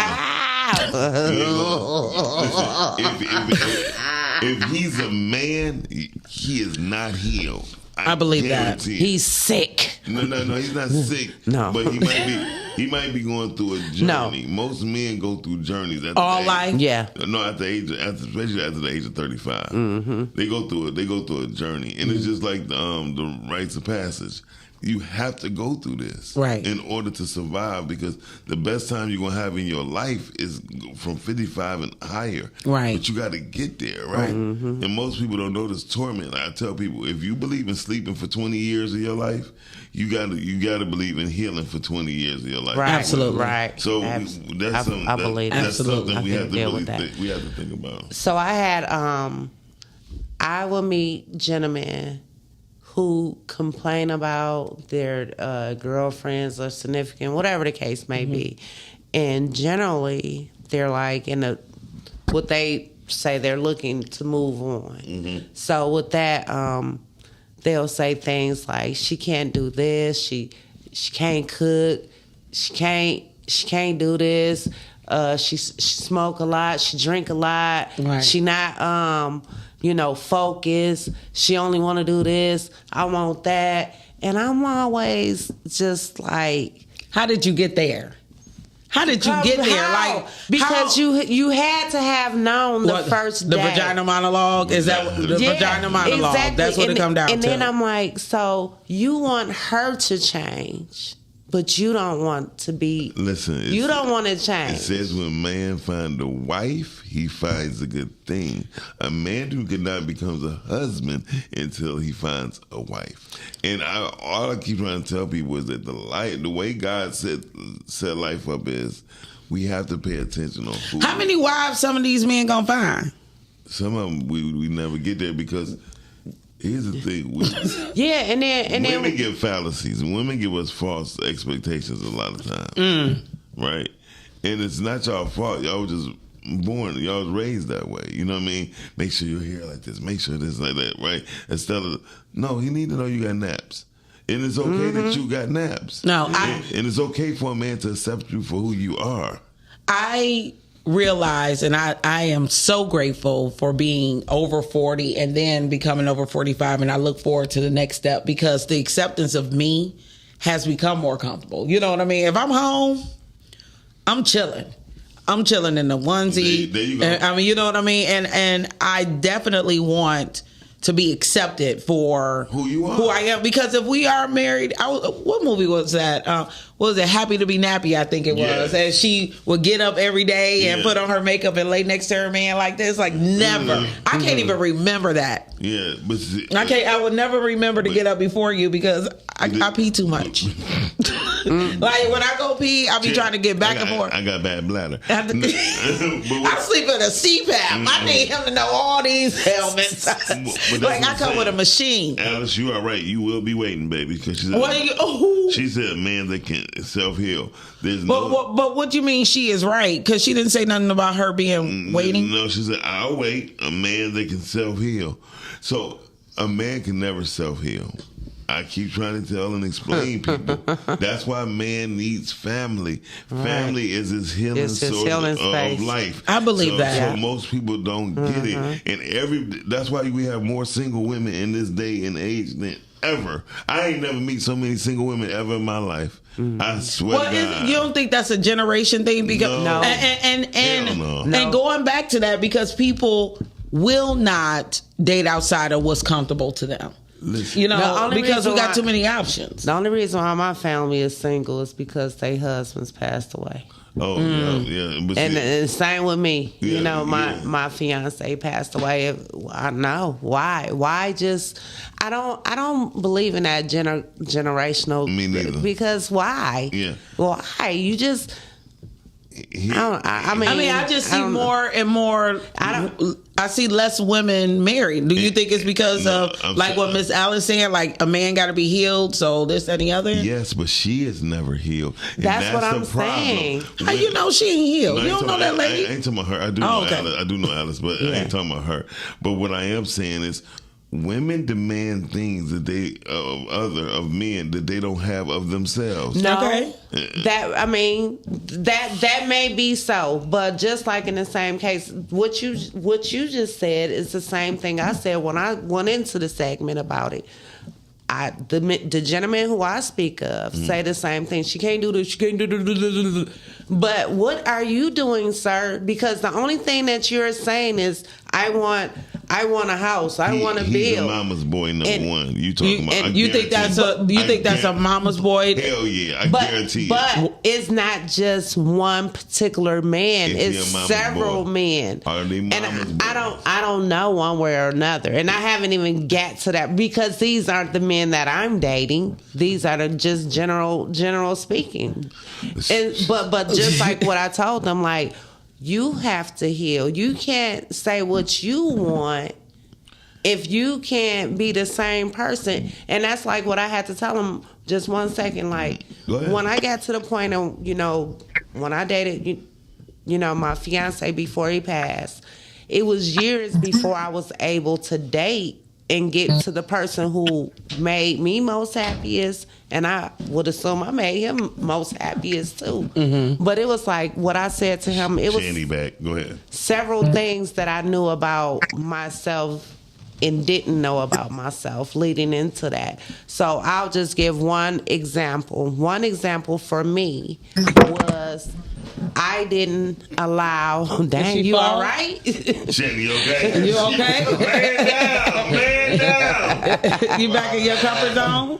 If he's a man, he is not healed. I believe that. He's sick. No, he's not sick. No. But he might be going through a journey. No. Most men go through journeys at all life. Yeah. No, especially after the age of 35. Mm-hmm. They go through a journey. And it's just like the rites of passage. You have to go through this in order to survive, because the best time you're going to have in your life is from 55 and higher. Right. But you got to get there, right? Mm-hmm. And most people don't know this torment. I tell people, if you believe in sleeping for 20 years of your life, you got to believe in healing for 20 years of your life. Right. Absolutely. Right. So that's something, I believe that's something we have to really we have to think about. So I had I will meet gentlemen who complain about their girlfriends or significant, whatever the case may be. And generally, they're like what they say they're looking to move on. Mm-hmm. So with that, they'll say things like, she can't do this, she can't cook, she can't do this, she smoke a lot, she drink a lot, she not focus. She only want to do this. I want that. And I'm always just like, how did you get there? How did you get there? Like because you had to have known the first the day. vagina monologue. Is that the vagina monologue? Exactly. That's what it come down to. And then I'm like, so you want her to change, but you don't want to be. Listen, you don't want to change. It says when man finds a wife, he finds a good thing. A man who cannot becomes a husband until he finds a wife. And all I keep trying to tell people is that the way God set life up is we have to pay attention on food. How many wives some of these men gonna find? Some of them we never get there because here's the thing. And then women get fallacies. Women give us false expectations a lot of times, right? And it's not y'all fault. Y'all was just born. Y'all was raised that way. You know what I mean? Make sure your hair like this. Make sure this like that, right? Instead of no, you need to know you got naps. And it's okay that you got naps. No, and it's okay for a man to accept you for who you are. I realize, and I am so grateful for being over 40 and then becoming over 45, and I look forward to the next step because the acceptance of me has become more comfortable. You know what I mean? If I'm home, I'm chilling. I'm chilling in the onesie. There you go. I mean, you know what I mean? And I definitely want to be accepted for who you are, who I am. Because if we are married, what movie was that? What was it? Happy to be Nappy, I think it was. And she would get up every day and put on her makeup and lay next to her man like this. Like never. I can't even remember that. Yeah, but I would never remember to get up before you because I pee too much. Like when I go pee, I'll be trying to get back and forth. I got bad bladder. I sleep in a CPAP. I need him to know all these ailments. Like I come with a machine. Alice, you are right. You will be waiting, baby, because she said a man that can self-heal. But what do you mean she is right? Because she didn't say nothing about her being waiting. No, she said I'll wait. A man that can self-heal. So a man can never self-heal. I keep trying to tell and explain people. That's why man needs family. Right. Family is his healing source of life. I believe that. So most people don't get it. And that's why we have more single women in this day and age than ever. I ain't never meet so many single women ever in my life. I swear to God. You don't think that's a generation thing? Because no. And going back to that, because people will not date outside of what's comfortable to them. Listen. You know, because we got too many options. The only reason why my family is single is because their husbands passed away. Oh, yeah. But and same with me. Yeah, you know, my fiance passed away. I know why. Why just? I don't believe in that generational. Me neither. Because why? Yeah. Why? You just. I just see more and more. I see less women married. Do you think it's because of what Miss Alice saying, like a man got to be healed, so this and the other? Yes, but she is never healed. That's what I'm saying. How you know she ain't healed? You don't know that lady? I ain't talking about her. I do know Alice. I do know Alice, but I ain't talking about her. But what I am saying is, women demand things that of men that they don't have of themselves. No, that may be so, but just like in the same case, what you just said is the same thing I said when I went into the segment about it. The gentleman who I speak of say the same thing. She can't do this. She can't do this. But what are you doing, sir? Because the only thing that you're saying is, I want a house. I want to build. He's a mama's boy number one. You talking about? And you think that's a mama's boy? Hell yeah, I guarantee you. But it's not just one particular man. It's several men. Are they mama's boy? I don't know one way or another, and I haven't even got to that because these aren't the men that I'm dating. These are just general speaking. But just like what I told them, like, you have to heal. You can't say what you want if you can't be the same person. And that's like what I had to tell them. Just 1 second. Like, when I got to the point of, when I dated, my fiance before he passed, it was years before I was able to date and get to the person who made me most happiest, and I would assume I made him most happiest too. Mm-hmm. But it was like what I said to him. It was Go ahead. Several things that I knew about myself and didn't know about myself leading into that. So I'll just give one example. One example for me was I didn't allow. Dang, you all right? Shanny, you okay? You okay? Man down. You back in your comfort zone?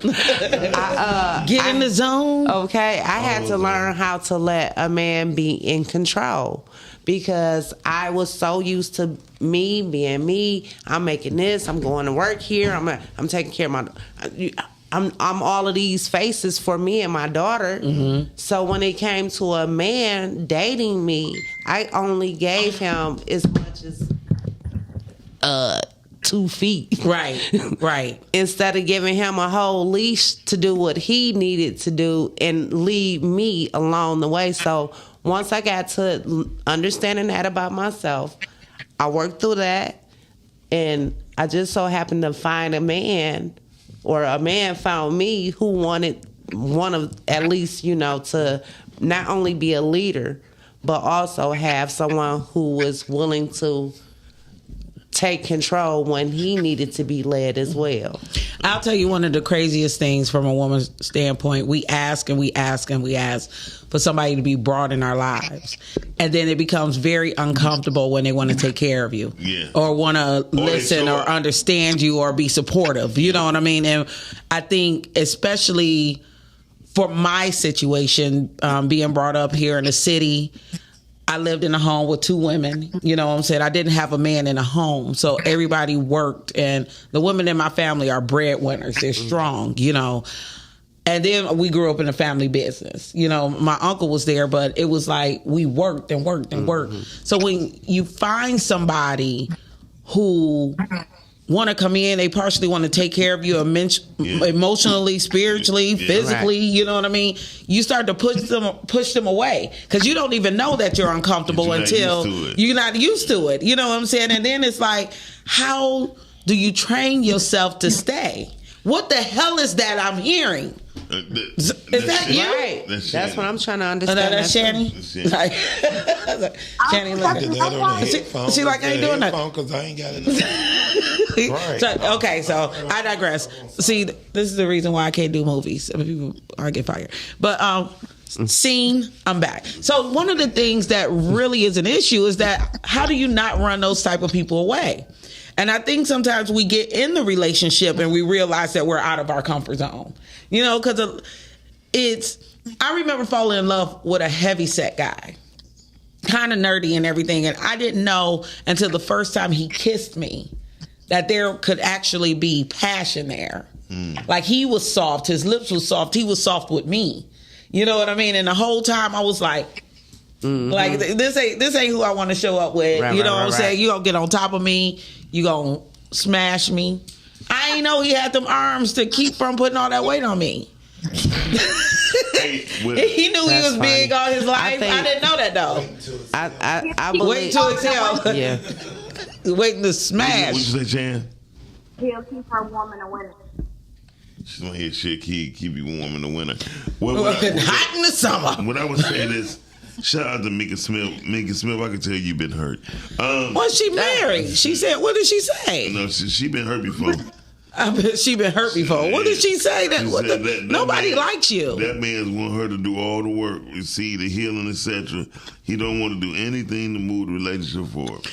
Get in the zone. Okay, I had to learn how to let a man be in control because I was so used to me being me. I'm making this. I'm going to work here. I'm taking care of my. I'm all of these faces for me and my daughter. Mm-hmm. So when it came to a man dating me, I only gave him as much as 2 feet. Right. Instead of giving him a whole leash to do what he needed to do and leave me along the way. So once I got to understanding that about myself, I worked through that, and I just so happened to find a man, or a man found me who wanted at least, to not only be a leader, but also have someone who was willing to take control when he needed to be led as well. I'll tell you one of the craziest things from a woman's standpoint. We ask and we ask and we ask for somebody to be brought in our lives. And then it becomes very uncomfortable when they want to take care of you. Yeah. Or want to listen or understand you or be supportive. You know what I mean? And I think especially for my situation, being brought up here in the city, I lived in a home with 2 women. You know what I'm saying? I didn't have a man in a home. So everybody worked. And the women in my family are breadwinners. They're strong, And then we grew up in a family business. My uncle was there, but it was like we worked and worked and worked. So when you find somebody who want to come in, they partially want to take care of you emotionally, spiritually, physically, you know what I mean? You start to push them away because you don't even know that you're uncomfortable until you're not used to it. You know what I'm saying? And then it's like, how do you train yourself to stay? What the hell is that I'm hearing? Is that you? Right. That's what I'm trying to understand. That's Shanny? Shanny, look at that. She like, I ain't doing nothing. Because I ain't got it. Right. So I digress. See, this is the reason why I can't do movies. I get fired. But scene, I'm back. So one of the things that really is an issue is that how do you not run those type of people away? And I think sometimes we get in the relationship and we realize that we're out of our comfort zone. Because I remember falling in love with a heavyset guy, kind of nerdy and everything. And I didn't know until the first time he kissed me that there could actually be passion there. Like he was soft. His lips was soft. He was soft with me. You know what I mean? And the whole time I was like, like this ain't who I want to show up with. What I'm saying? You gonna get on top of me. You gonna smash me. I ain't know he had them arms to keep from putting all that weight on me. He knew he was funny. Big all his life. I didn't know that though. I believe. Wait till exhale. Yeah. Waiting to smash. What you say, Jan? He'll keep her warm in the winter. She's gonna hear shit keep you warm in the winter. Hot in the summer. What I was saying is, shout out to Mika Smith. Mika Smith, I can tell you've been hurt. Was she married? She said, what did she say? No, she been hurt before. I bet she been hurt before. What did she say? Nobody likes you. That man's want her to do all the work, see the healing, etc. He don't want to do anything to move the relationship forward.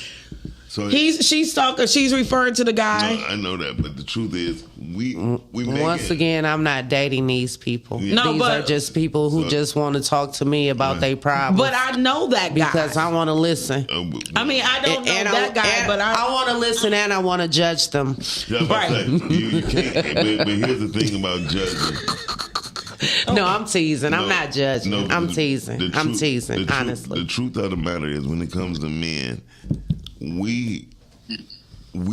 So she's talking. She's referring to the guy. No, I know that, but the truth is, we once again, I'm not dating these people. Yeah. These are just people who just want to talk to me about their problems. But I know that guy because I want to listen. I mean, I don't know that guy, but I want to listen and I want to judge them. Right? You can't. But here's the thing about judging. No, I'm teasing. I'm not judging. I'm teasing. I'm teasing. Honestly, the truth of the matter is, when it comes to men, we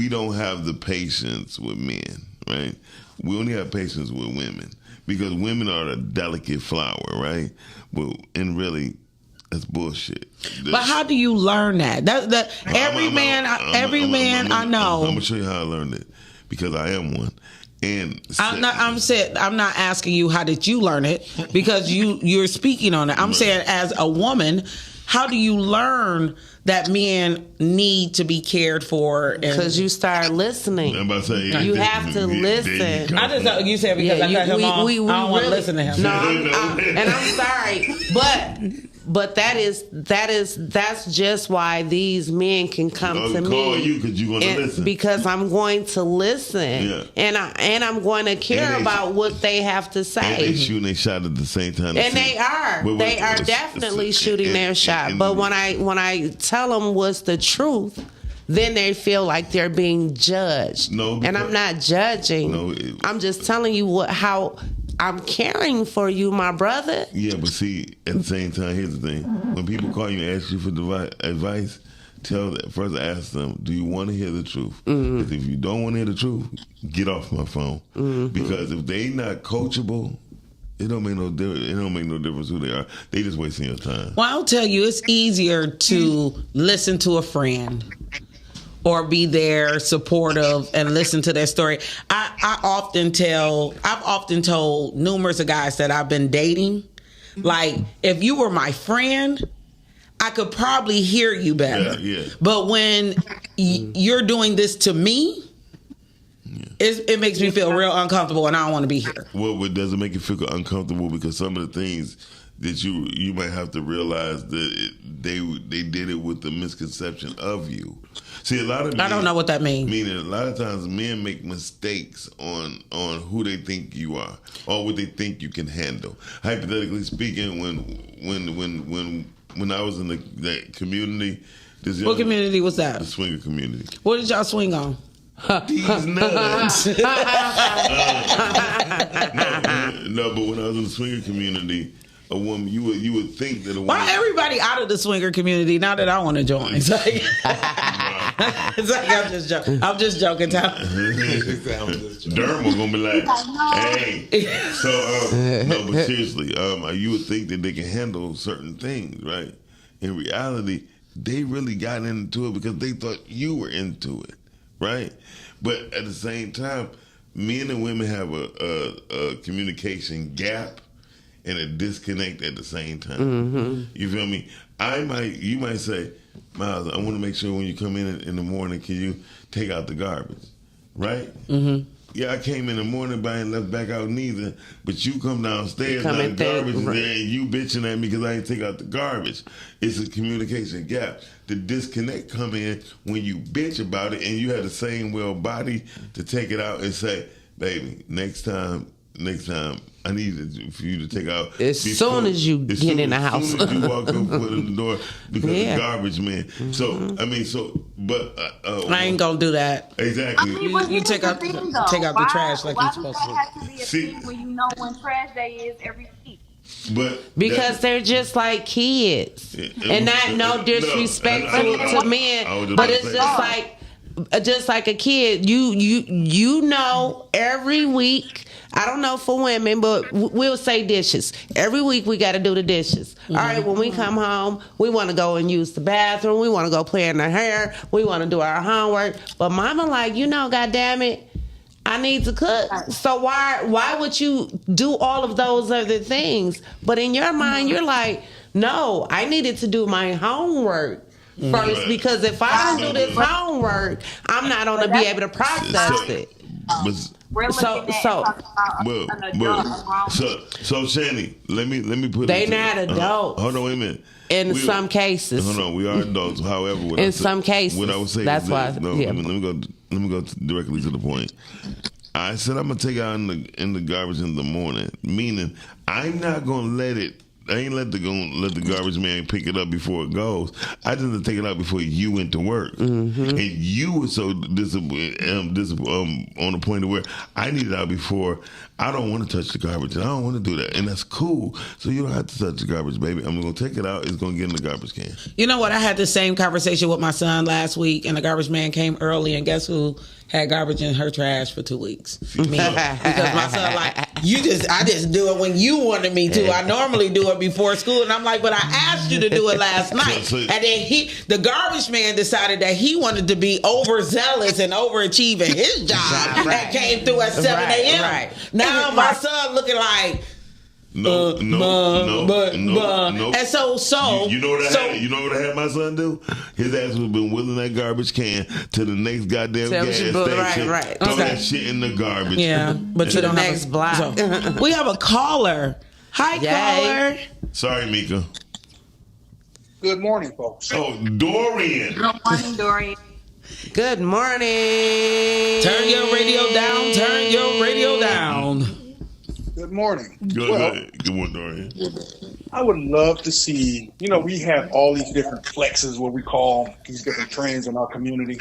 don't have the patience with men, right? We only have patience with women because women are a delicate flower, right? And really, that's bullshit. But how do you learn that? Every man I know. I'm gonna show you how I learned it because I am one. And I'm not asking you how did you learn it because you're speaking on it. I'm saying as a woman, how do you learn that men need to be cared for? Because you start listening. I'm about to say, you have to listen. I just thought you said because I cut him off. I don't want to listen to him. No, and I'm sorry, but But that's just why these men can come to me. Call you because you're going to listen. Because I'm going to listen, Yeah. and I'm going to care about what they have to say. And they shooting their shot at the same time. And they are definitely shooting their shot. But when I tell them what's the truth, then they feel like they're being judged. No, and I'm not judging. I'm just telling you how I'm caring for you, my brother. Yeah, but see, at the same time, here's the thing: when people call you and ask you for advice, first ask them, do you want to hear the truth? Because if you don't want to hear the truth, get off my phone. Because if they not coachable, it don't make no difference. It don't make no difference who they are. They just wasting your time. Well, I'll tell you, it's easier to listen to a friend or be there, supportive, and listen to their story. I've often told numerous of guys that I've been dating, like, if you were my friend, I could probably hear you better. Yeah. But when you're doing this to me, it makes me feel real uncomfortable, and I don't want to be here. Well, what doesn't make you feel uncomfortable, because some of the things that you might have to realize that they did it with the misconception of you. See, a lot of men, I don't know what that means. Meaning, a lot of times men make mistakes on who they think you are or what they think you can handle. Hypothetically speaking, when I was in that community, what community was that? The swinger community. What did y'all swing on? These nuts. No, but when I was in the swinger community, a woman, you would think that a woman. Why everybody out of the swinger community now that I want to join? It's like, I'm just joking. I'm just joking, Tom. Derma gonna be like, hey. So no, but seriously, you would think that they can handle certain things, right? In reality, they really got into it because they thought you were into it, right? But at the same time, men and women have a communication gap and a disconnect at the same time. You feel me? You might say, Miles, I want to make sure when you come in the morning, can you take out the garbage, right? Yeah, I came in the morning, but I ain't left back out neither. But you come downstairs, now the garbage is there, and you bitching at me because I ain't take out the garbage. It's a communication gap. The disconnect come in when you bitch about it, and you have the same body to take it out and say, baby, next time, I need for you to take out as soon as you get in the house. As soon as you walk up, put in the door because the garbage man. So but I ain't gonna do that. Exactly. I mean, you take out the trash like you're supposed to. Why does that have to be a thing when you know when trash day is every week? Because they're just like kids, and not no disrespectful to men, but it's just like a kid. You know every week. I don't know for women, but we'll say dishes. Every week we got to do the dishes. All right, when we come home, we want to go and use the bathroom. We want to go play in the hair. We want to do our homework. But mama like, goddamn it, I need to cook. So why would you do all of those other things? But in your mind, you're like, no, I needed to do my homework first, because if I don't do this homework, I'm not going to be able to process it. So Shani, let me put. They not adults. Hold on, wait a minute. In some cases, hold on, we are adults. However, in some cases, what I would say that's is why. Let me go directly to the point. I said I'm gonna take out in the garbage in the morning, meaning I'm not gonna let it. I ain't let the garbage man pick it up before it goes. I just take it out before you went to work, and you were so disappointed on the point of where I need it out before. I don't want to touch the garbage, and I don't want to do that, and that's cool. So you don't have to touch the garbage, baby. I'm gonna take it out. It's gonna get in the garbage can. You know what? I had the same conversation with my son last week, and the garbage man came early, and guess who had garbage in her trash for 2 weeks? Me. Because my son like, I just do it when you wanted me to. I normally do it before school, and I'm like, but I asked you to do it last night. And then the garbage man decided that he wanted to be overzealous and overachieving his job. That came through at 7 a.m. Right. Now my son looking like, No. And so you know what I had my son do? His ass would have been wheeling that garbage can to the next goddamn gas station. Right. Throw that shit in the garbage. Yeah, but to the next block. So, we have a caller. Hi, caller. Sorry, Mika. Good morning, folks. Oh, Dorian. Good morning, Dorian. Good morning. Turn your radio down. Turn your radio down. Good morning. Good morning, Dorian. I would love to see, we have all these different flexes, what we call these different trends in our community.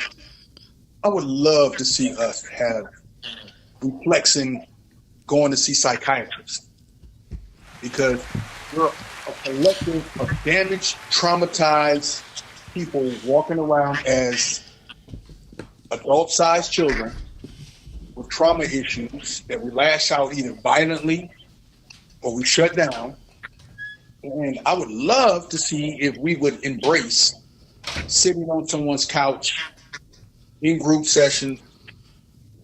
I would love to see us have flexing going to see psychiatrists, because we're a collective of damaged, traumatized people walking around as adult-sized children with trauma issues that we lash out either violently or we shut down. And I would love to see if we would embrace sitting on someone's couch in group sessions,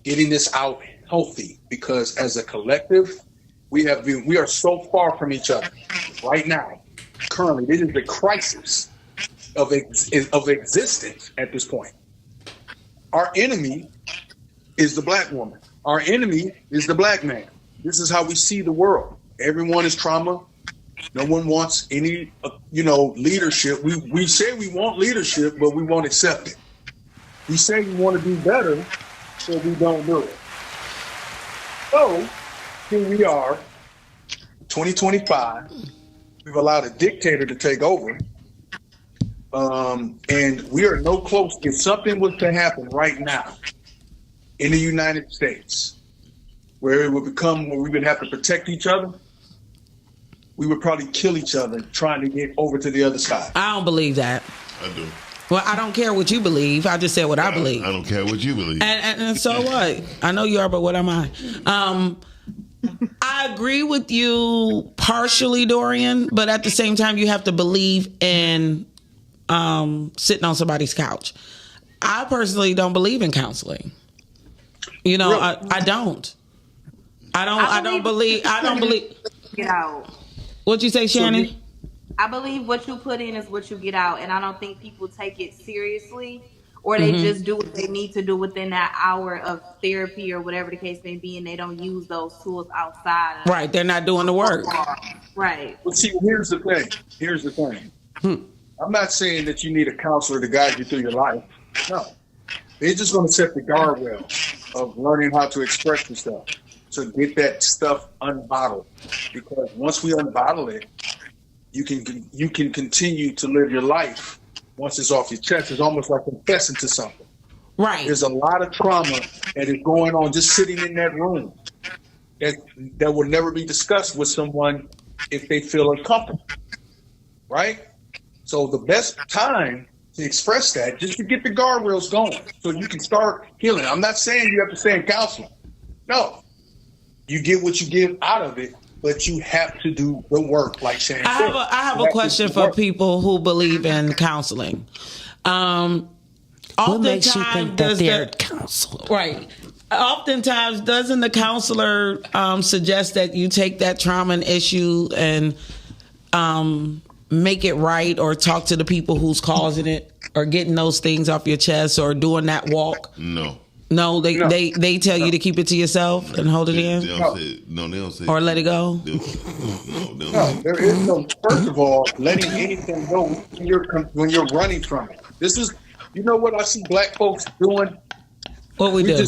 getting this out healthy, because as a collective, we are so far from each other right now. Currently, this is the crisis of existence at this point. Our enemy is the black woman. Our enemy is the black man. This is how we see the world. Everyone is trauma. No one wants any, leadership. We say we want leadership, but we won't accept it. We say we want to do better, but we don't do it. So here we are, 2025. We've allowed a dictator to take over. And we are no close. If something was to happen right now in the United States, where it would become where we would have to protect each other, we would probably kill each other trying to get over to the other side. I don't believe that. I do. Well, I don't care what you believe. I just said what I believe. I don't care what you believe. And so what? I know you are, but what am I? I agree with you partially, Dorian, but at the same time, you have to believe in sitting on somebody's couch. I personally don't believe in counseling. Really? I don't. I don't believe. Get out. What'd you say, Shannon? I believe what you put in is what you get out, and I don't think people take it seriously, or they just do what they need to do within that hour of therapy or whatever the case may be, and they don't use those tools outside. Right, they're not doing the work. Right. Well, see, here's the thing. I'm not saying that you need a counselor to guide you through your life. No. They're just going to set the guardrail of learning how to express yourself, to get that stuff unbottled. Because once we unbottle it, you can continue to live your life. Once it's off your chest, it's almost like confessing to something. Right. There's a lot of trauma that is going on just sitting in that room that will never be discussed with someone if they feel uncomfortable. Right? So the best time to express that, just to get the guardrails going so you can start healing. I'm not saying you have to stay in counseling. No. You get what you get out of it, but you have to do the work, like Shane said. I have a question for people who believe in counseling. What makes you think that they're a counselor? Right. Oftentimes, doesn't the counselor suggest that you take that trauma and issue and make it right, or talk to the people who's causing it, or getting those things off your chest, or doing that walk? No, they tell you to keep it to yourself and hold it in? They don't say. Or let it go? No, there is no, first of all, letting anything go when you're running from it. This is, what I see black folks doing? What we do?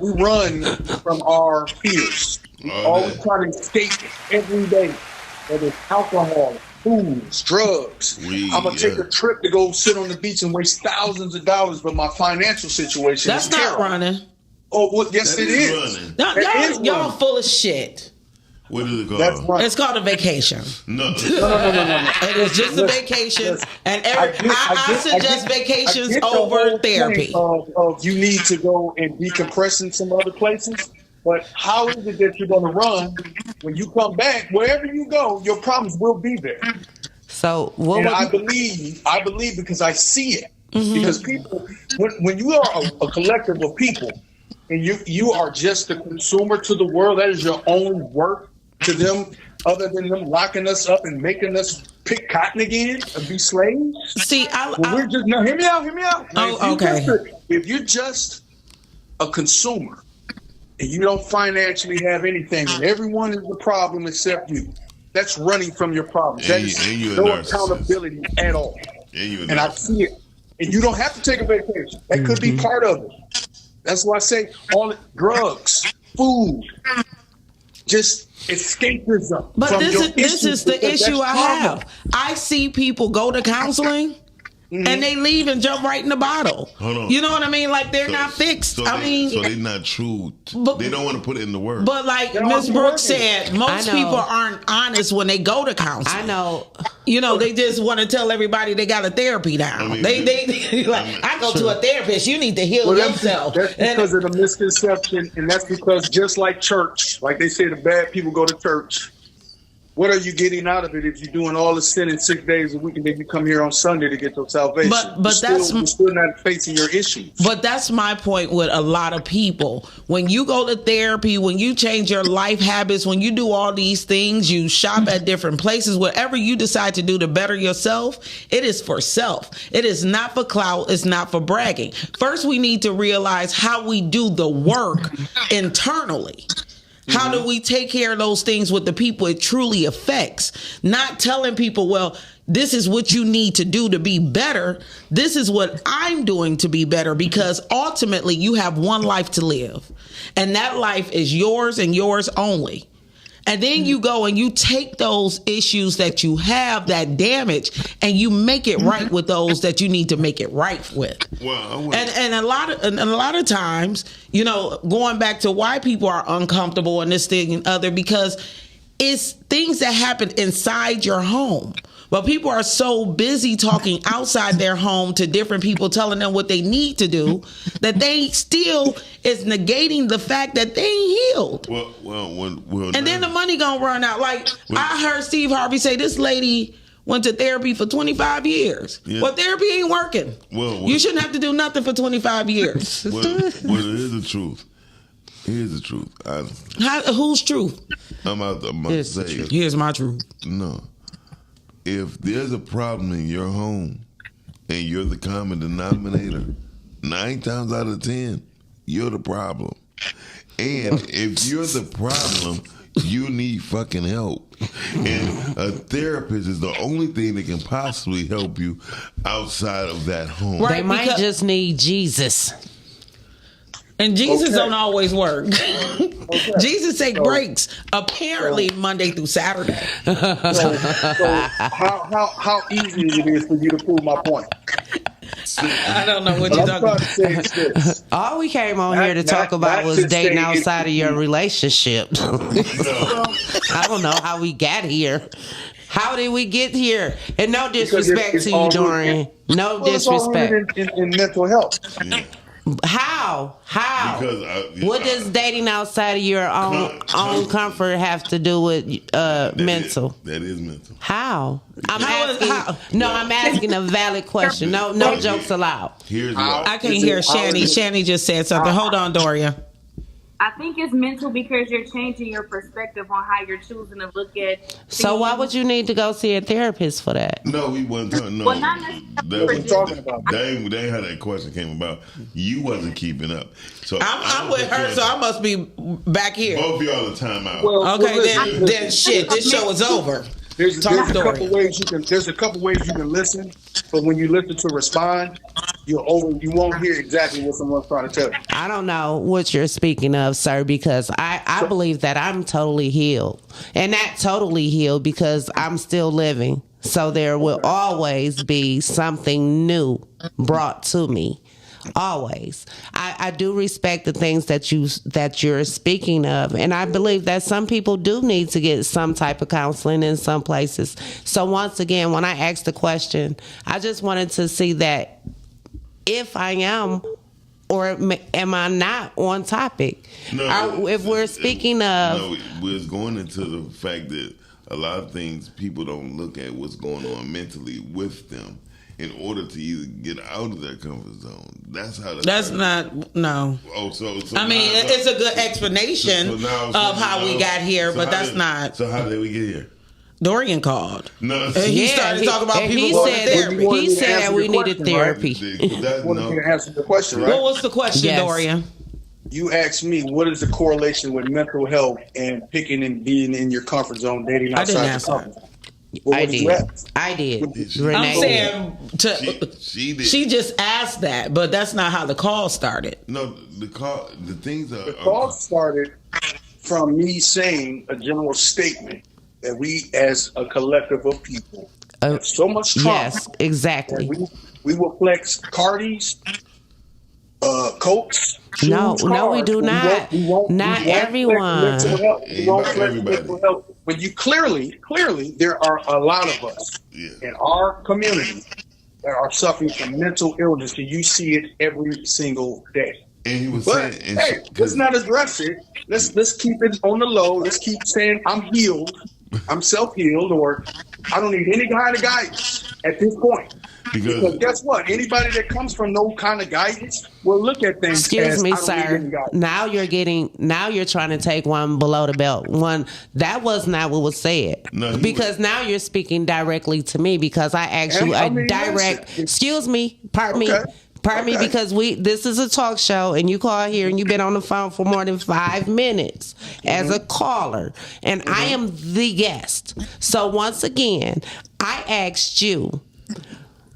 We run from our fears. We always try to escape every day, whether it's alcohol, foods, drugs. I'm going to take a trip to go sit on the beach and waste thousands of dollars, but my financial situation is terrible. That's not running. Oh, well, yes, it is. Y'all full of shit. What is it called? It's called a vacation. No. It is just a vacation. And I suggest vacations over therapy. Of you need to go and decompress in some other places. But how is it that you're going to run when you come back? Wherever you go, your problems will be there. So I believe because I see it. Because people, when you are a collective of people, and you are just a consumer to the world, that is your only work to them, other than them locking us up and making us pick cotton again and be slaves. See, hear me out. Oh, okay. If you're just a consumer and you don't financially have anything, and everyone is the problem except you, that's running from your problems. And That is you a no narcissist. accountability at all. And I see it. And you don't have to take a vacation. That could be part of it. That's why I say all drugs, food, just escapism. But from your this is issues, the because issue that's I trauma. have. I see people go to counseling and they leave and jump right in the bottle. Hold on. You know what I mean? Like they're So- not fixed. So I mean, so they're not true. But- They don't want to put it in the work. but like They don't Miss have to Brooks work it. said, most I know. people aren't honest when they go to counseling. I know. You know, they just want to tell everybody they got a therapy down. I mean, they like, I go to a therapist. You need to heal Well, yourself. that's because of the misconception, and that's because just like church, like they say the bad people go to church. What are you getting out of it if you're doing all the sin in 6 days a week and then you come here on Sunday to get your salvation? But you're still not facing your issues. But that's my point with a lot of people. When you go to therapy, when you change your life habits, when you do all these things, you shop at different places, whatever you decide to do to better yourself, it is for self. It is not for clout. It's not for bragging. First, we need to realize how we do the work internally. How do we take care of those things with the people it truly affects? Not telling people, well, this is what you need to do to be better. This is what I'm doing to be better, because ultimately you have one life to live. And that life is yours and yours only. And then you go and you take those issues that you have, that damage, and you make it right with those that you need to make it right with. Well, And a lot of times, you know, going back to why people are uncomfortable and this thing and other, because it's things that happen inside your home. But people are so busy talking outside their home to different people, telling them what they need to do, that they still is negating the fact that they ain't healed. And then the money gonna run out. Like I heard Steve Harvey say, this lady went to therapy for 25 years. Yeah. Well, therapy ain't working. You shouldn't have to do nothing for 25 years. well, here's the truth. Here's the truth. Whose truth? I'm about to say. Here's my truth. No. If there's a problem in your home and you're the common denominator, 9 times out of 10, you're the problem. And if you're the problem, you need fucking help. And a therapist is the only thing that can possibly help you outside of that home. They might just need Jesus. And Jesus don't always work. Jesus take breaks, apparently Monday through Saturday. So how easy it is for you to prove my point? I don't know what you're talking about. All we came on here to talk about was dating outside of your relationship. I don't know how we got here. How did we get here? And no disrespect to you, Dorian. No disrespect. It's all in mental health. How? Because what does dating outside of your own comfort have to do with mental? That is mental. How? I'm asking a valid question. No jokes allowed. Here's why. I can't hear Shani. Shani just said something. Hold on, Doria. I think it's mental because you're changing your perspective on how you're choosing to look at. So why would you need to go see a therapist for that? No, we wasn't talking. No, Well, not necessarily that ain't how that question came about. You wasn't keeping up. So I'm with her, so I must be back here. Both of y'all are time out. Then shit, this show is over. There's a couple ways you can listen, but when you listen to respond, you won't hear exactly what someone's trying to tell you. I don't know what you're speaking of, sir, because I believe that I'm totally healed. And not totally healed because I'm still living. So there will always be something new brought to me. Always. I do respect the things that you're speaking of, and I believe that some people do need to get some type of counseling in some places. So once again, when I asked the question, I just wanted to see that if I am or am I not on topic. If we're speaking of... No, we're going into the fact that a lot of things people don't look at what's going on mentally with them in order to either get out of their comfort zone. That's how. That's not no. Oh, so I mean, it's a good explanation of how we got here, but that's not. So how did we get here? Dorian called. No, he started talking about people going to therapy. He said that we needed therapy. Answer the question, right? What was the question, Yes. Dorian? you asked me what is the correlation with mental health and picking and being in your comfort zone, dating outside the comfort zone. I did. I'm saying she just asked that, but that's not how the call started. No, the call started from me saying a general statement that we, as a collective of people, have so much trauma. Yes, exactly. We will flex Cardis, Cokes. No, we do not. Not everyone. When you clearly, there are a lot of us in our community that are suffering from mental illness, and you see it every single day. And he was saying, hey, let's not address it. Let's keep it on the low. Let's keep saying I'm healed, I'm self-healed, or I don't need any kind of guidance at this point. Because guess what? Anybody that comes from no kind of guidance will look at things. Excuse me, sir. Now you're trying to take one below the belt. That was not what was said. No, because now you're speaking directly to me because I asked you a direct. Excuse me. Pardon me, because this is a talk show and you call here and you've been on the phone for more than 5 minutes as a caller, and I am the guest. So once again, I asked you,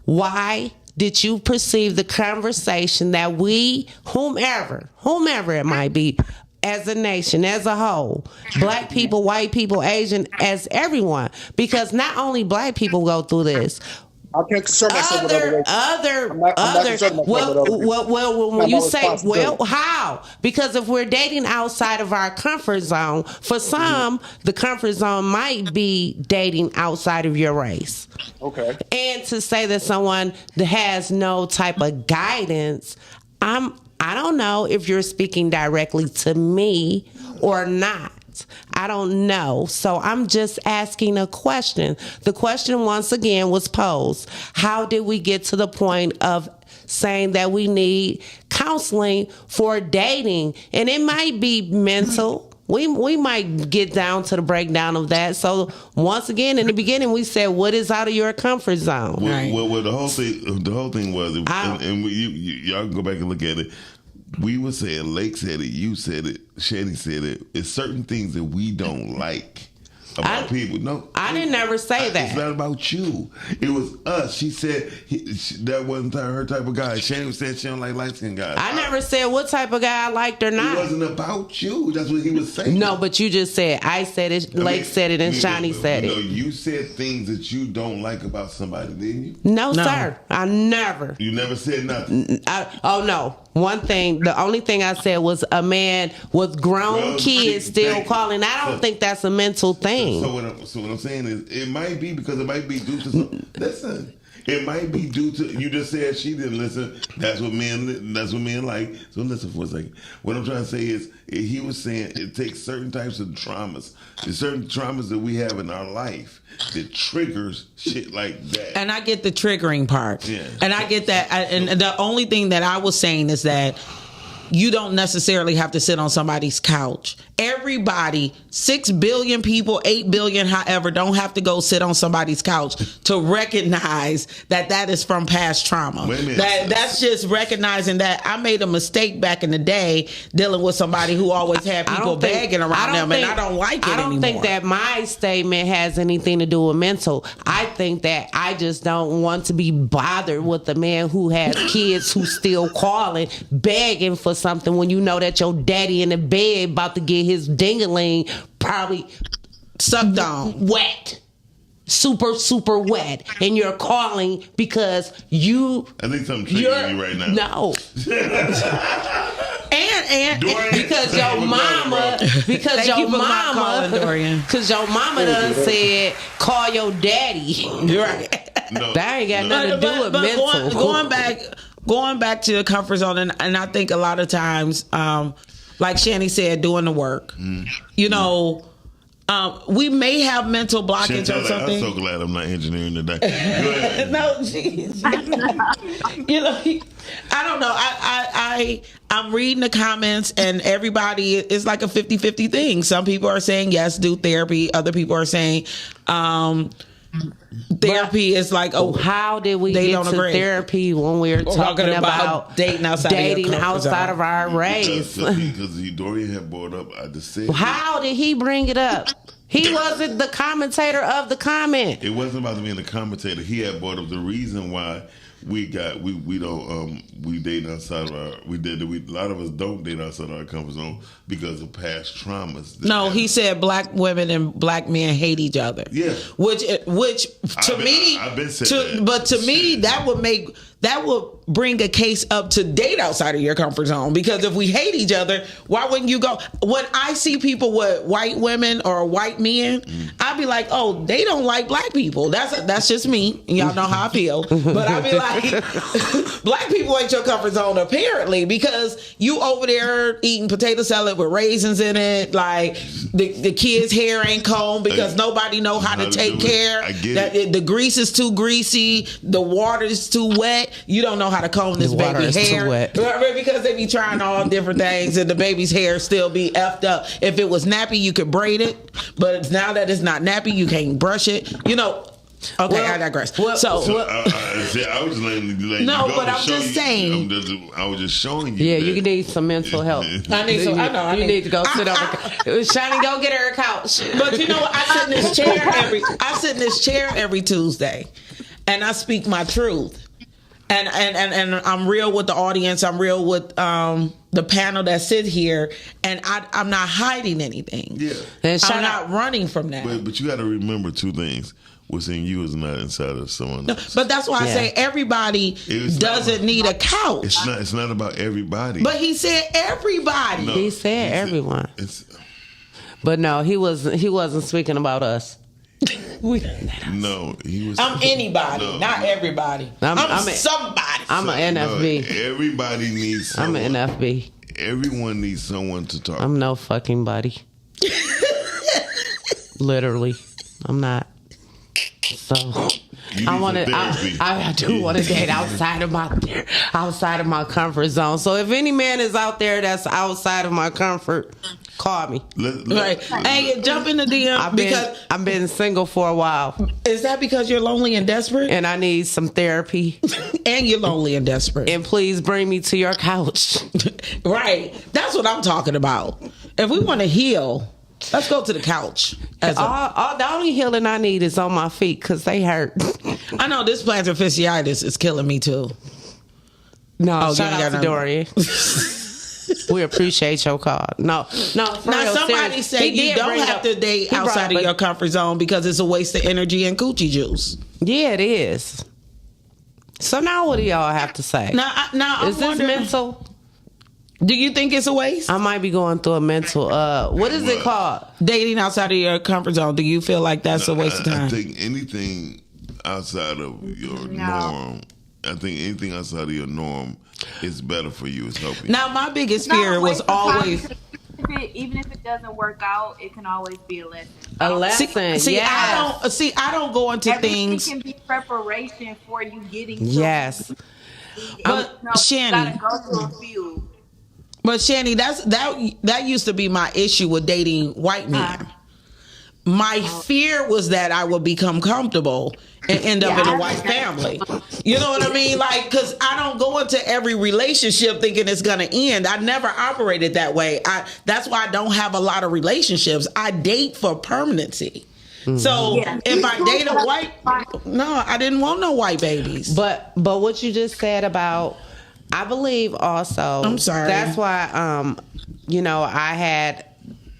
why did you perceive the conversation that we, whomever it might be, as a nation, as a whole, black people, white people, Asian, as everyone, because not only black people go through this. I can't concern myself with when you say, how? Because if we're dating outside of our comfort zone, for some, the comfort zone might be dating outside of your race. Okay. And to say that someone that has no type of guidance, I don't know if you're speaking directly to me or not. I don't know. So I'm just asking a question. The question once again was posed. How did we get to the point of saying that we need counseling for dating? And it might be mental. We might get down to the breakdown of that. So once again, in the beginning, we said, what is out of your comfort zone? Well, the whole thing was, and y'all can go back and look at it. We were saying, Lake said it, you said it, Shady said it. It's certain things that we don't like about people. No, I didn't ever say that. It's not about you. It was us. She said that wasn't her type of guy. Shady said she don't like light-skinned guys. I never said what type of guy I liked or not. It wasn't about you. That's what he was saying. No, but you just said, I said it, Lake said it, and Shani said it. You said things that you don't like about somebody, didn't you? No, sir. I never. You never said nothing? No. One thing, the only thing I said was a man with grown kids still calling. I don't think that's a mental thing. So what I'm saying is, it might be because it might be due to something. Listen, it might be due to, you just said she didn't listen. That's what men like. So listen for a second. What I'm trying to say is, he was saying it takes certain types of traumas. There's certain traumas that we have in our life that triggers shit like that. And I get the triggering part. Yeah. And I get that. And the only thing that I was saying is that you don't necessarily have to sit on somebody's couch. Everybody, 6 billion people, 8 billion, however, don't have to go sit on somebody's couch to recognize that is from past trauma. That's just recognizing that I made a mistake back in the day dealing with somebody who always had people begging around them, and I don't like it anymore. I don't think that my statement has anything to do with mental. I think that I just don't want to be bothered with a man who has kids who still calling, begging for something when you know that your daddy in the bed about to get his dingaling probably sucked on super wet, and you're calling because you. I think something triggering you right now. No. and because your mama done said call your daddy. You're right. No, that ain't got nothing to do with mental. Going back to the comfort zone, and I think a lot of times, like Shani said, doing the work. You know, we may have mental blockage or something. I'm so glad I'm not engineering today. Go ahead. No, geez. You know, I don't know. I'm reading the comments, and everybody is like a 50-50 thing. Some people are saying yes, do therapy. Other people are saying therapy is like, how did we they get don't to agree. therapy when we're talking about dating outside of our race? Because Dorian had brought up, I just said. How did he bring it up? He wasn't the commentator of the comment. It wasn't about being the commentator. He had brought up the reason why we date outside of our. A lot of us don't date outside of our comfort zone because of past traumas. No, he said black women and black men hate each other. Yeah, which to me, that would bring a case up to date outside of your comfort zone. Because if we hate each other, why wouldn't you go? When I see people with white women or white men, I'd be like, oh, they don't like black people. That's just me. Y'all know how I feel. But I'd be like, black people ain't your comfort zone apparently, because you over there eating potato salad with raisins in it. Like the kids' hair ain't combed because nobody know how to take care. The grease is too greasy. The water is too wet. You don't know how to comb this baby's hair. Because they be trying all different things and the baby's hair still be effed up. If it was nappy, you could braid it. But now that it's not nappy, you can't brush it. You know. Okay, I digress. I was just letting you no, go. But I'm just saying. I was just showing you. Yeah, that. you need some mental help. I need some. You need to go sit on. Shani, go get her a couch. But you know what? I sit in this chair every Tuesday, and I speak my truth. And I'm real with the audience. I'm real with the panel that sit here, and I'm not hiding anything. Yeah, I'm not running from that. But you got to remember two things. What's in you is not inside of someone else. But that's why I say everybody doesn't need a couch. It's not about everybody. But he said everybody. No, he said everyone. But no, he wasn't speaking about us. No, he was. I'm anybody, not everybody. I'm somebody. I'm an NFB. No, everybody needs someone. I'm an NFB. Everyone needs someone to talk. I'm no fucking body. Literally, I'm not. So I do want to date outside of my comfort zone. So if any man is out there that's outside of my comfort, call me. Hey, jump in the DM. I've been single for a while. Is that because you're lonely and desperate? And I need some therapy. And you're lonely and desperate. And please bring me to your couch. Right. That's what I'm talking about. If we want to heal, let's go to the couch. The only healing I need is on my feet because they hurt. I know this plantar fasciitis is killing me too. No, shout out to Dorian. We appreciate your call. No. Now somebody say you don't have to date outside of your comfort zone because it's a waste of energy and coochie juice. Yeah, it is. So now what do y'all have to say? Now is this mental? Do you think it's a waste? I might be going through a mental. What is it called? Dating outside of your comfort zone. Do you feel like that's a waste of time? I think anything outside of your norm. I think anything outside of your norm is better for you. It's helping. Now, my biggest fear was always. Even if it doesn't work out, it can always be a lesson. A lesson. I don't go into things. It can be preparation for you getting. Yes. But Shani, you gotta go through a few. But Shani, that used to be my issue with dating white men. My fear was that I would become comfortable and end up in a white family. You know what I mean? Like, because I don't go into every relationship thinking it's going to end. I never operated that way. That's why I don't have a lot of relationships. I date for permanency. Mm-hmm. So if I date a white, no, I didn't want no white babies. But what you just said about, I believe also. I'm sorry. That's why, I had,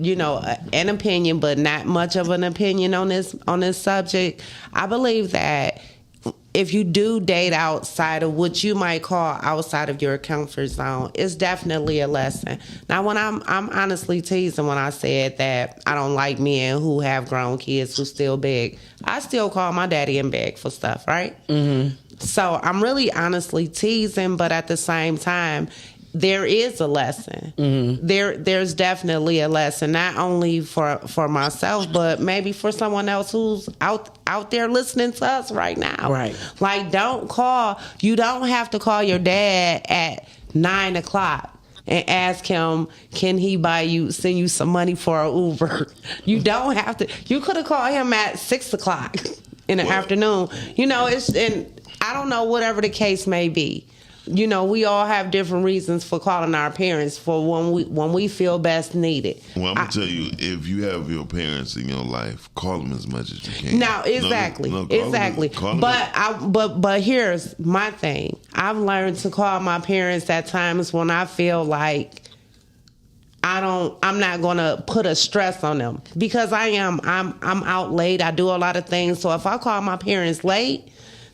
an opinion, but not much of an opinion on this subject. I believe that if you do date outside of what you might call outside of your comfort zone, it's definitely a lesson. Now, when I'm honestly teasing when I said that I don't like men who have grown kids who still beg. I still call my daddy and beg for stuff, right? Mm-hmm. So I'm really honestly teasing, but at the same time, there is a lesson. Mm-hmm. There's definitely a lesson, not only for myself, but maybe for someone else who's out there listening to us right now. Right. Like, you don't have to call your dad at 9:00 and ask him, can he send you some money for an Uber? You don't have to. You could have called him at 6:00. in the afternoon. You know, and I don't know, whatever the case may be. You know, we all have different reasons for calling our parents for when we feel best needed. Well, I'm gonna tell you, if you have your parents in your life, call them as much as you can. Now, exactly, Call them. But here's my thing. I've learned to call my parents at times when I feel like I'm not gonna put a stress on them, because I'm out late. I do a lot of things. So if I call my parents late,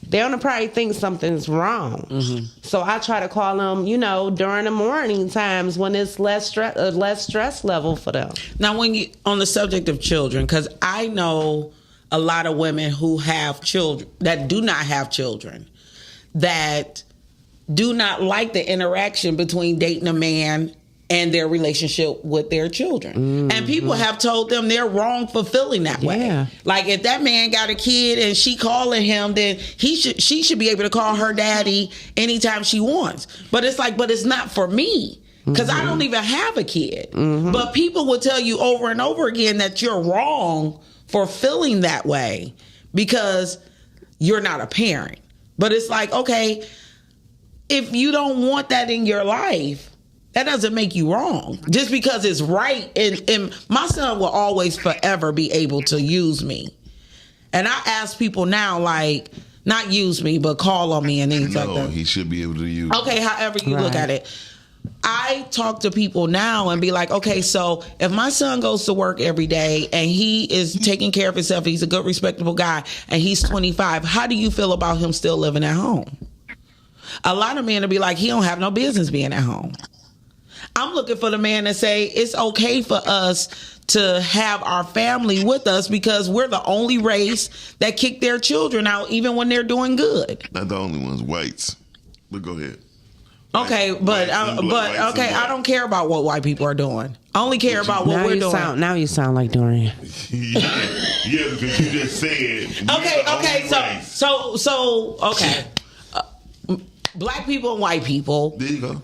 they're gonna probably think something's wrong. Mm-hmm. So I try to call them, you know, during the morning times when it's less stress level for them. Now, when you on the subject of children, because I know a lot of women who have children that do not have children, that do not like the interaction between dating a man and their relationship with their children. Mm-hmm. And people have told them they're wrong for feeling that way. Like, if that man got a kid and she calling him, then she should be able to call her daddy anytime she wants. But it's like, but it's not for me, because I don't even have a kid. Mm-hmm. But people will tell you over and over again that you're wrong for feeling that way because you're not a parent. But it's like, okay, if you don't want that in your life, that doesn't make you wrong. Just because it's right. And my son will always forever be able to use me. And I ask people now, like, not use me, but call on me and things like that. No, he should be able to use Okay, however you look at it. I talk to people now and be like, okay, so if my son goes to work every day and he is taking care of himself, he's a good, respectable guy, and he's 25, how do you feel about him still living at home? A lot of men will be like, he don't have no business being at home. I'm looking for the man to say it's okay for us to have our family with us because we're the only race that kick their children out even when they're doing good. Not the only ones, whites. But go ahead. Okay, I don't care about what white people are doing. I only care about what we're doing. Now you sound like Dorian. yeah, because you just said. Okay. Black people and white people. There you go.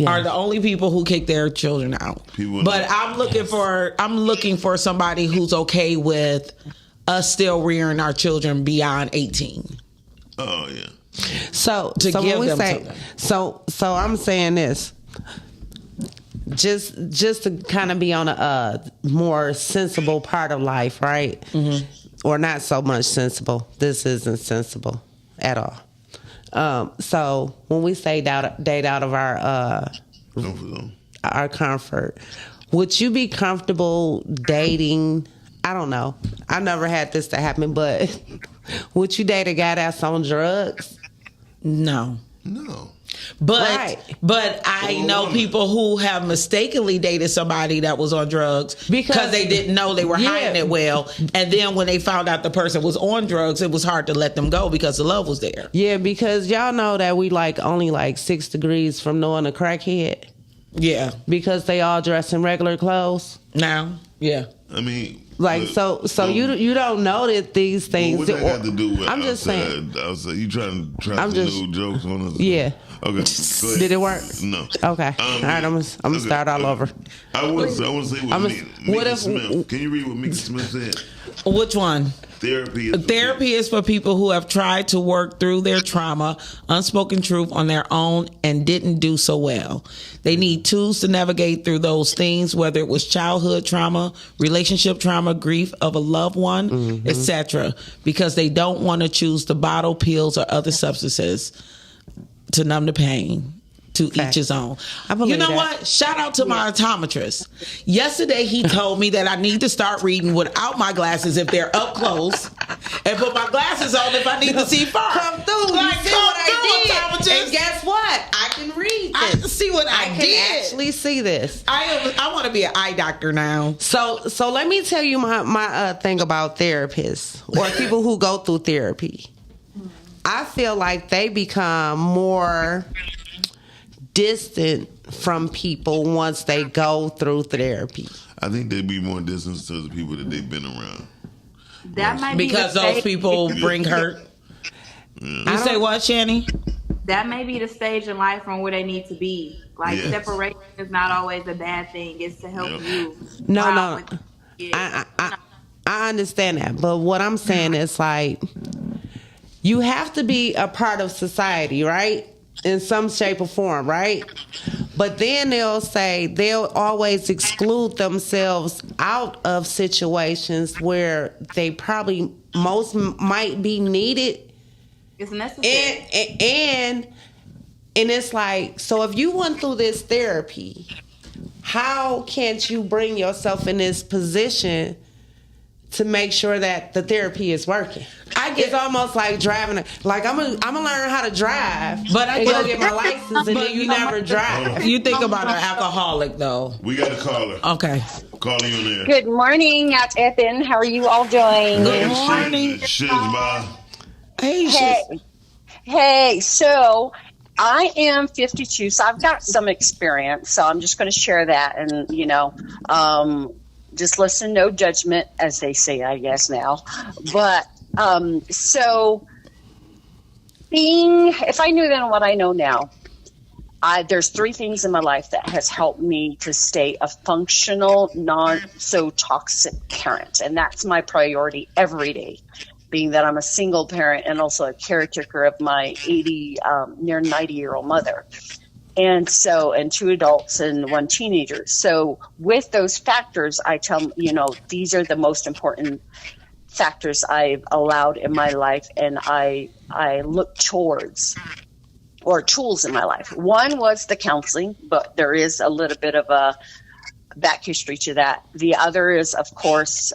Are the only people who kick their children out. But I'm looking for somebody who's okay with us still rearing our children beyond 18. Oh yeah. So I'm saying this. Just to kind of be on a more sensible part of life, right? Mm-hmm. Or not so much sensible. This isn't sensible at all. So when we say date out of our comfort, would you be comfortable dating? I don't know. I've never had this to happen, but would you date a guy that's on drugs? No. But I know people who have mistakenly dated somebody that was on drugs because they didn't know they were hiding it well. And then when they found out the person was on drugs, it was hard to let them go because the love was there. Yeah, because y'all know that we only 6 degrees from knowing a crackhead. Yeah. Because they all dress in regular clothes. Now, yeah. I mean, you don't know that these things. What that got to do with? I'm just saying. You trying to do jokes on us? Yeah. Okay. Go ahead. Did it work? No. Okay. All right. I'm gonna start all over. I want to say what Smith. Can you read what Meek Smith said? Which one? Therapy is for people who have tried to work through their trauma, unspoken truth on their own and didn't do so well. They need tools to navigate through those things, whether it was childhood trauma, relationship trauma, grief of a loved one, etc., because they don't want to choose the bottle, pills, or other substances to numb the pain. To each his own. You know what? Shout out to my optometrist. Yesterday he told me that I need to start reading without my glasses if they're up close, and put my glasses on if I need to see far. Come through. Like, you see what I did? And guess what? I can read this. I can see what I did. Can actually see this. I want to be an eye doctor now. So let me tell you my thing about therapists or people who go through therapy. I feel like they become more distant from people once they go through therapy. I think they'd be more distant to the people that they've been around. That might be because those people bring hurt. You say what, Shani? That may be the stage in life from where they need to be. Like separation is not always a bad thing. It's to help you. No. I understand that, but what I'm saying is like you have to be a part of society, right? In some shape or form, right? But then they'll always exclude themselves out of situations where they probably most might be needed. It's necessary. And it's like, so if you went through this therapy, how can't you bring yourself in this position to make sure that the therapy is working? It's almost like driving. Like I'm gonna learn how to drive, but I go get my license, and then you never drive. You think about an alcoholic, though. We got a caller. Okay. Caller, you in there? Good morning, at FN. How are you all doing? Good morning. Hey, so I am 52, so I've got some experience. So I'm just going to share that, and just listen, no judgment, as they say, I guess now. But so if I knew then what I know now, there's 3 things in my life that has helped me to stay a functional, not so toxic parent, and that's my priority every day. Being that I'm a single parent and also a caretaker of my near 90-year-old mother. And 2 adults and 1 teenager. So with those factors, I tell, these are the most important factors I've allowed in my life, and I look towards, or tools in my life. One was the counseling, but there is a little bit of a back history to that. The other is, of course,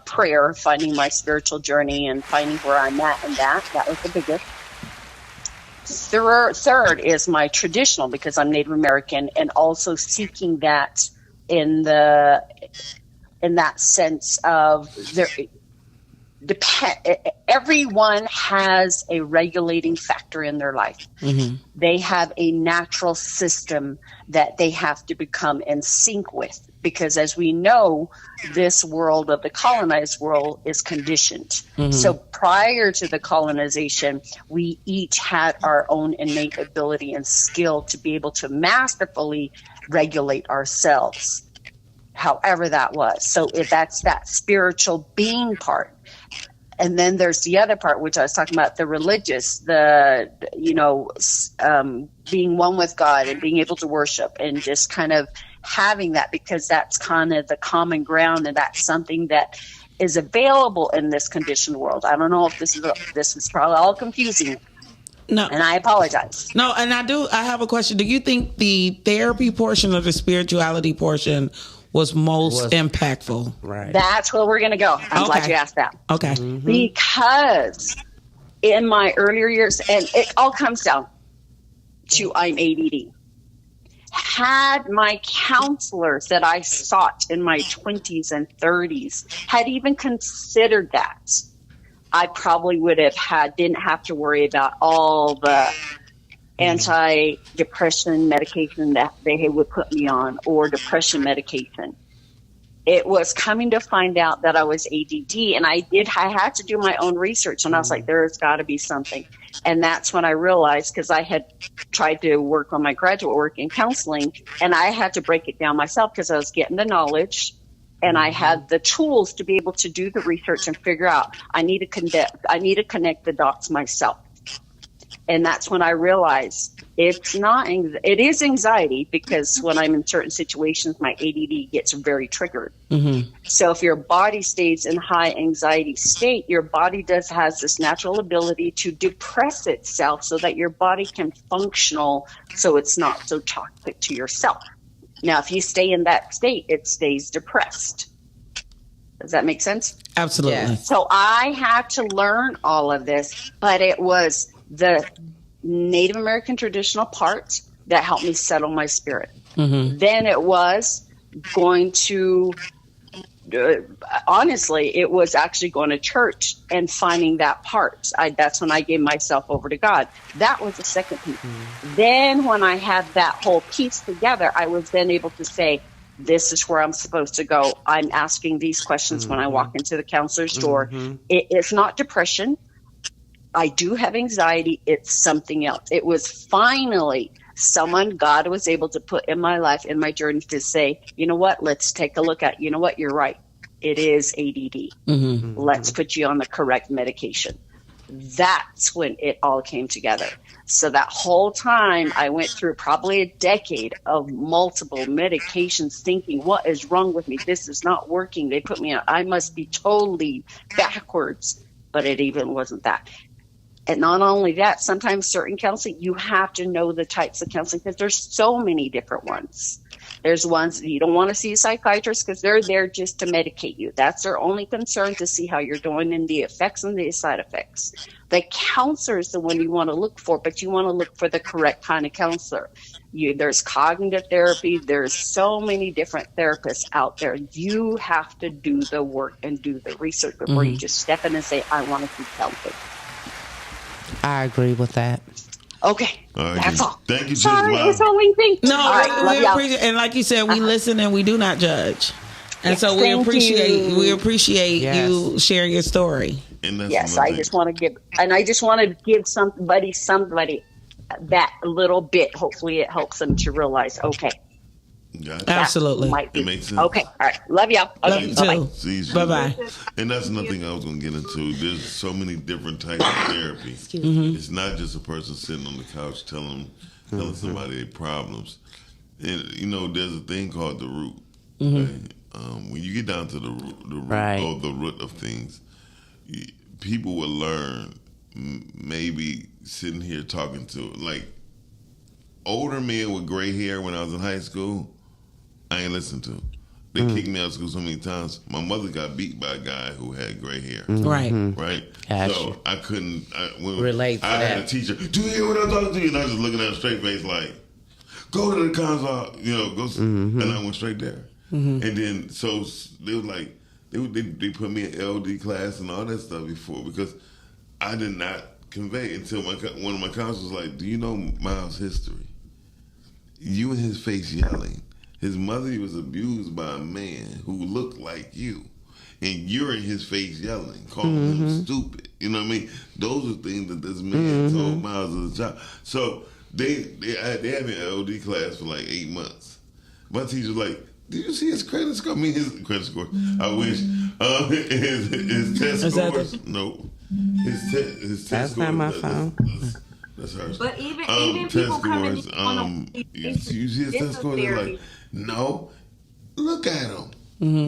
prayer, finding my spiritual journey and finding where I'm at in that. That was the biggest. Third is my traditional, because I'm Native American, and also seeking that in that sense of everyone has a regulating factor in their life. Mm-hmm. They have a natural system that they have to become in sync with, because as we know, this world of the colonized world is conditioned. Mm-hmm. So prior to the colonization, we each had our own innate ability and skill to be able to masterfully regulate ourselves, however that was. So that's that spiritual being part. And then there's the other part, which I was talking about, the religious, being one with God and being able to worship and just kind of having that, because that's kind of the common ground, and that's something that is available in this conditioned world. I don't know if this is probably all confusing. No. And I apologize. No, and I have a question. Do you think the therapy portion or the spirituality portion was most impactful? Right. That's where we're going to go. I'm glad you asked that. Okay. Mm-hmm. Because in my earlier years, and it all comes down to I'm ADD. Had my counselors that I sought in my 20s and 30s had even considered that, I probably would have didn't have to worry about all the anti-depression medication that they would put me on, or depression medication. It was coming to find out that I was ADD, and I had to do my own research, and I was like, there's got to be something. And that's when I realized, because I had tried to work on my graduate work in counseling, and I had to break it down myself because I was getting the knowledge and I had the tools to be able to do the research and figure out I need to connect the dots myself. And that's when I realized it is anxiety, because when I'm in certain situations, my ADD gets very triggered. Mm-hmm. So if your body stays in high anxiety state, your body has this natural ability to depress itself so that your body can functional, so it's not so toxic to yourself. Now, if you stay in that state, it stays depressed. Does that make sense? Absolutely. Yeah. So I had to learn all of this, but it was the Native American traditional part that helped me settle my spirit. Mm-hmm. Then it was going to, honestly, it was actually going to church and finding that part. That's when I gave myself over to God. That was the second piece. Mm-hmm. Then when I had that whole piece together, I was then able to say, this is where I'm supposed to go. I'm asking these questions when I walk into the counselor's door. It's not depression. I do have anxiety. It's something else. It was finally someone God was able to put in my life, in my journey, to say, you know what, let's take a look at, you know what, you're right. It is ADD. Mm-hmm. Let's put you on the correct medication. That's when it all came together. So that whole time I went through probably a decade of multiple medications thinking, what is wrong with me? This is not working. They put me on, I must be totally backwards, but it even wasn't that. And not only that, sometimes certain counseling, you have to know the types of counseling because there's so many different ones. There's ones you don't want to see a psychiatrist because they're there just to medicate you. That's their only concern, to see how you're doing and the effects and the side effects. The counselor is the one you want to look for, but you want to look for the correct kind of counselor. There's cognitive therapy. There's so many different therapists out there. You have to do the work and do the research before you just step in and say, I want to see counseling. I agree with that. Okay, that's all. Thank you, Sorry, Ms. it's only thing. No, all right, we appreciate, and like you said, we listen and we do not judge, and so we appreciate you sharing your story. Yes, I just want to give somebody that little bit. Hopefully, it helps them to realize. Okay. Absolutely. It makes sense. Okay. All right. Love y'all. Okay. Love you too. Bye-bye. And that's another thing I was going to get into. There's so many different types of therapy. It's not just a person sitting on the couch telling somebody their problems. And, there's a thing called the root. When you get down to the root, or the root of things, people will learn, maybe sitting here talking to, like, older men with gray hair when I was in high school, I ain't listened to. They kicked me out of school so many times. My mother got beat by a guy who had gray hair. Right. So I couldn't relate to I that. had a teacher, do you hear what I'm talking to you? And I was just looking at a straight face like, go to the console, and I went straight there. And then, so they was like, they put me in LD class and all that stuff before, because I did not convey until one of my counselors was like, do you know Miles' history? You in his face yelling. His mother was abused by a man who looked like you, and you're in his face yelling, calling him stupid. You know what I mean? Those are things that this man told Miles as a child. So they had me in LD class for like 8 months. My teacher was like, did you see his credit score? I mean, his credit score. I wish. His test scores. No. His test That's scores. not my phone. That's hers. But even people coming in you see his test scores, they're like, no, look at him.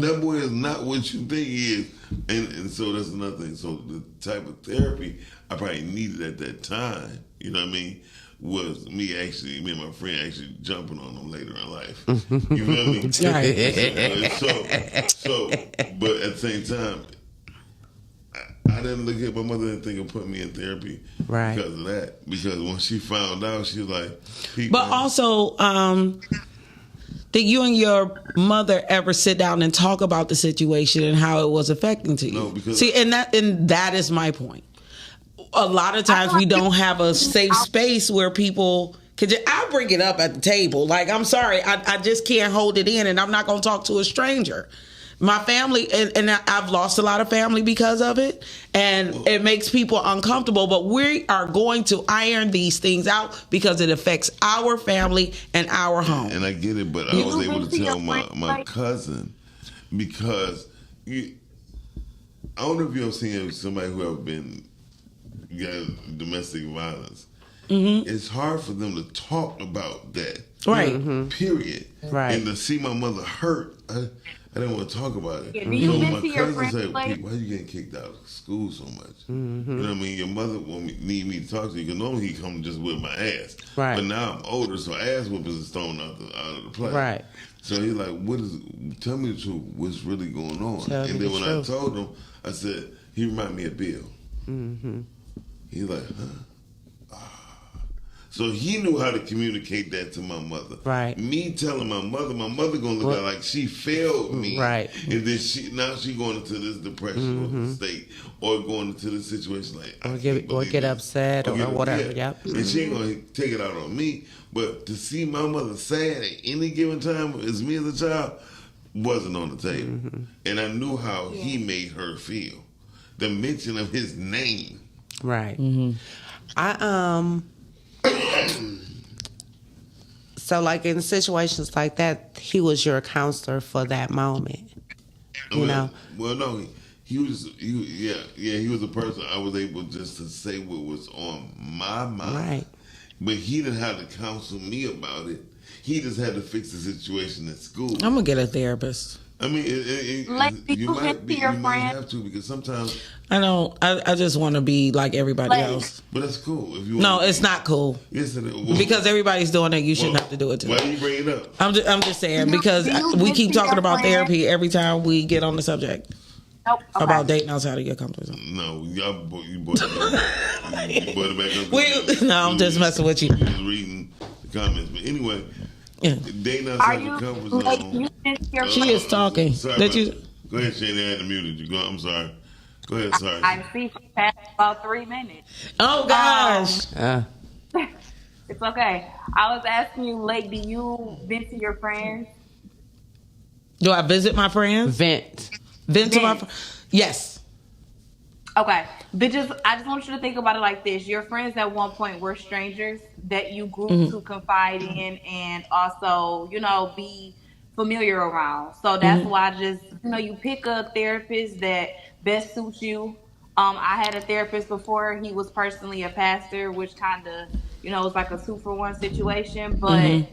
That boy is not what you think he is. And so that's another thing. So the type of therapy I probably needed at that time, you know what I mean, was me and my friend actually jumping on them later in life. You feel me? So, but at the same time, I didn't look at my mother and think of putting me in therapy because of that. Because when she found out, she was like, but also, did you and your mother ever sit down and talk about the situation and how it was affecting to you? No, because and that is my point. A lot of times we don't have a safe space where people could. I bring it up at the table. Like, I'm sorry, I just can't hold it in, and I'm not going to talk to a stranger. My family, and I've lost a lot of family because of it, and it makes people uncomfortable, but we are going to iron these things out because it affects our family and our home. And I get it, but I was able to tell my cousin, because I don't know if you've seen somebody who have got domestic violence. It's hard for them to talk about that. Period. And to see my mother hurt, I didn't want to talk about it. Yeah, do you so my to your cousin said, like, why are you getting kicked out of school so much? You know what I mean? Your mother need me to talk to you, because normally he come just whip my ass. But now I'm older, so ass whippers is thrown out of the play. So he's like, tell me the truth, what's really going on? And then when I told him, I said, he reminded me of Bill. He's like, huh? So he knew how to communicate that to my mother. Me telling my mother gonna look like she failed me. And then she going into this depression state, or going into this situation like, or get upset or whatever. And she ain't gonna take it out on me. But to see my mother sad at any given time as me as a child wasn't on the table. And I knew how he made her feel. The mention of his name. So, like, in situations like that, he was your counselor for that moment, you know? Well, no, he was a person I was able just to say what was on my mind. Right. But he didn't have to counsel me about it. He just had to fix the situation at school. I'm gonna get a therapist. I mean, you might have to, because sometimes I don't. I just want to be like everybody else. But that's cool. If you No, it's not cool. Yes, it is. Because everybody's doing it, you shouldn't have to do it too. Why do you bring it up? I'm just saying, because we keep talking about therapy every time we get on the subject. Nope. Okay. About dating outside of your comfort zone. No, you brought it back up. No, I'm just messing with you. You was reading the comments, but anyway. Yeah. Dating outside your comfort zone. She is talking. Sorry, go ahead, Shane. I had to mute you. I'm sorry. Go ahead. Sorry. I see for past about 3 minutes. Oh gosh. It's okay. I was asking you, Lake, do you vent to your friends? Do I visit my friends? Vent to my friends? Yes. Okay. Bitches, I just want you to think about it like this. Your friends at one point were strangers that you grew to confide in and also, be familiar around. So that's why you pick a therapist that best suits you. I had a therapist before. He was personally a pastor, which kind of, was like a 2-for-1 situation. But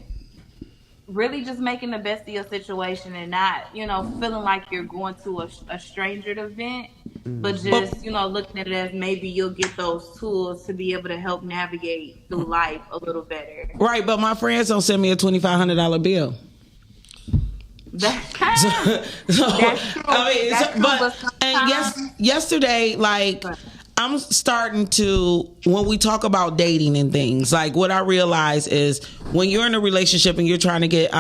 really just making the best of your situation and not, feeling like you're going to a stranger event, but just, looking at it as maybe you'll get those tools to be able to help navigate through life a little better. Right, but my friends don't send me a $2,500 bill. Yesterday, like, I'm starting to, when we talk about dating and things, like what I realize is when you're in a relationship and you're trying to get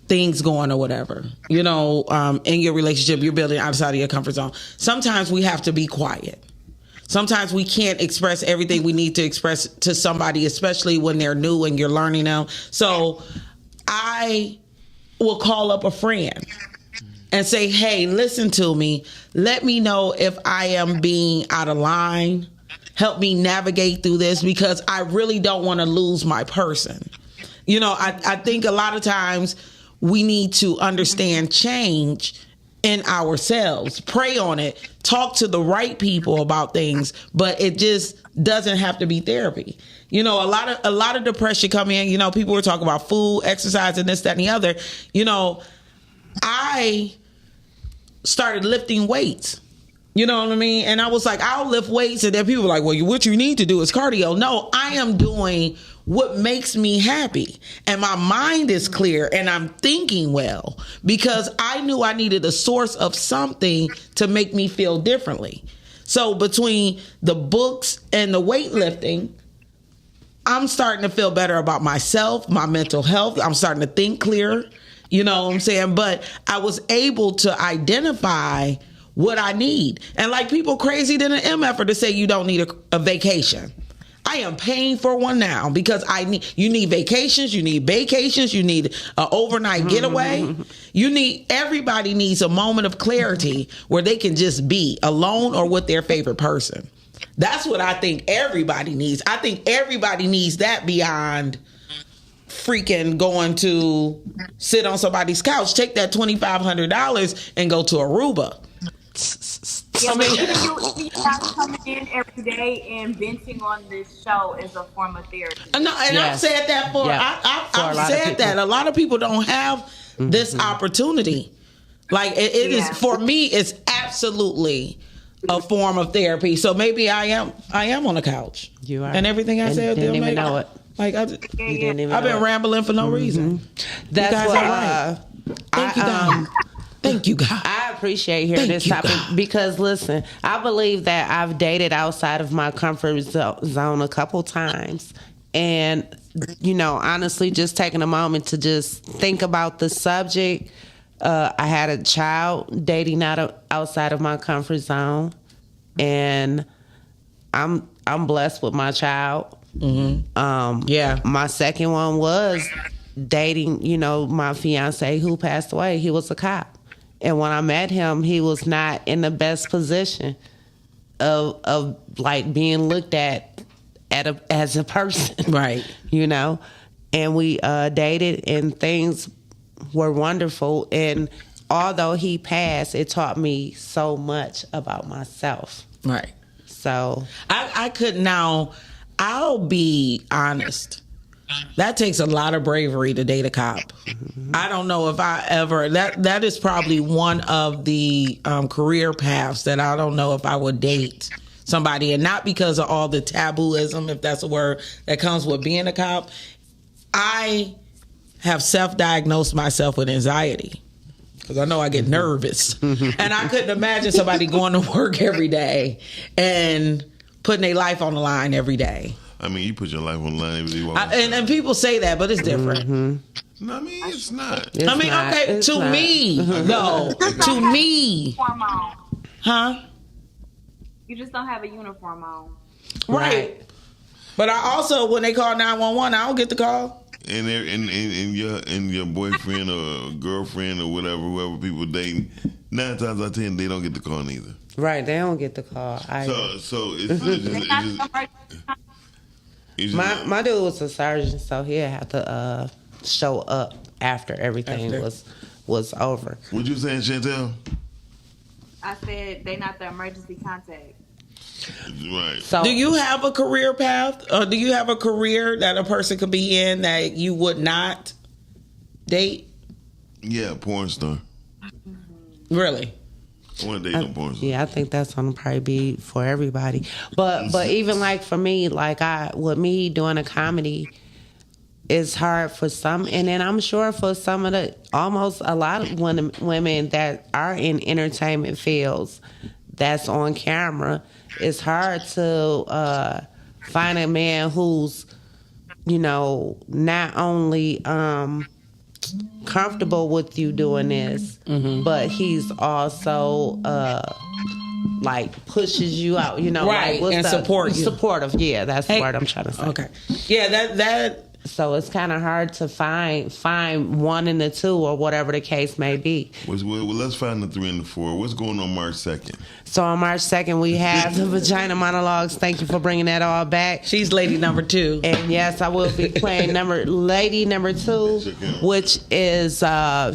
things going or whatever, in your relationship, you're building outside of your comfort zone. Sometimes we have to be quiet. Sometimes we can't express everything we need to express to somebody, especially when they're new and you're learning them. So I will call up a friend and say, hey, listen to me. Let me know if I am being out of line. Help me navigate through this, because I really don't want to lose my person. I think a lot of times we need to understand change in ourselves, pray on it, talk to the right people about things, but it just doesn't have to be therapy. A lot of depression come in, people were talking about food, exercise, and this, that, and the other. I started lifting weights. You know what I mean? And I was like, I'll lift weights. And then people were like, well, what you need to do is cardio. No, I am doing what makes me happy. And my mind is clear and I'm thinking well, because I knew I needed a source of something to make me feel differently. So between the books and the weightlifting, I'm starting to feel better about myself, my mental health. I'm starting to think clearer. You know what I'm saying? But I was able to identify what I need. And like people crazy than an MFer to say you don't need a vacation. I am paying for one now because you need vacations, you need vacations, you need an overnight getaway. Everybody needs a moment of clarity where they can just be alone or with their favorite person. That's what I think everybody needs. I think everybody needs that beyond freaking going to sit on somebody's couch. Take that $2,500 and go to Aruba. Yeah, I mean, you not coming in every day and venting on this show is a form of therapy. I've said that I've said that a lot of people don't have this opportunity. Like it is for me. It's absolutely a form of therapy. So maybe I am on the couch. You are, and everything I said didn't even know it. Like I've been rambling for no reason. That's what. Thank you, God. Thank you, God. I appreciate hearing this topic because, listen, I believe that I've dated outside of my comfort zone a couple times. And, honestly, just taking a moment to just think about the subject. I had a child dating outside of my comfort zone. And I'm blessed with my child. My second one was dating, my fiance who passed away. He was a cop. And when I met him, he was not in the best position of like being looked at as a person. Right. And we dated and things were wonderful. And although he passed, it taught me so much about myself. Right. So I could now. I'll be honest. That takes a lot of bravery to date a cop. I don't know if I ever. That is probably one of the career paths that I don't know if I would date somebody, and not because of all the tabooism, if that's a word, that comes with being a cop. I have self-diagnosed myself with anxiety because I know I get nervous, and I couldn't imagine somebody going to work every day and putting their life on the line every day. I mean, you put your life on the line every day. And people say that, but it's different. No, I mean, it's not. Okay, to me, though. To me. Huh? You just don't have a uniform on. Right. But I also, when they call 911, I don't get the call. And your boyfriend or girlfriend or whatever, whoever people dating, 9 times out of 10, they don't get the call neither. Right, they don't get the call. So it's my dude was a surgeon, so he'll have to show up after everything was over. What you saying, Chantel? I said they not the emergency contact. Right. So, do you have a career path, or do you have a career that a person could be in that you would not date? Yeah, porn star. Really? I want to date no porn star. Yeah, I think that's gonna probably be for everybody. But even like for me, like with me doing a comedy, it's hard for some, and then I'm sure for some of almost a lot of women that are in entertainment fields that's on camera, it's hard to find a man who's, not only comfortable with you doing this, but he's also like pushes you out, right, like, and supportive. Yeah, that's the word I'm trying to say. Okay, yeah, that. So it's kind of hard to find one in the two or whatever the case may be. Well, let's find the 3 and the 4. What's going on March 2nd? So on March 2nd, we have the Vagina Monologues. Thank you for bringing that all back. She's lady number 2. And yes, I will be playing lady number 2, which is,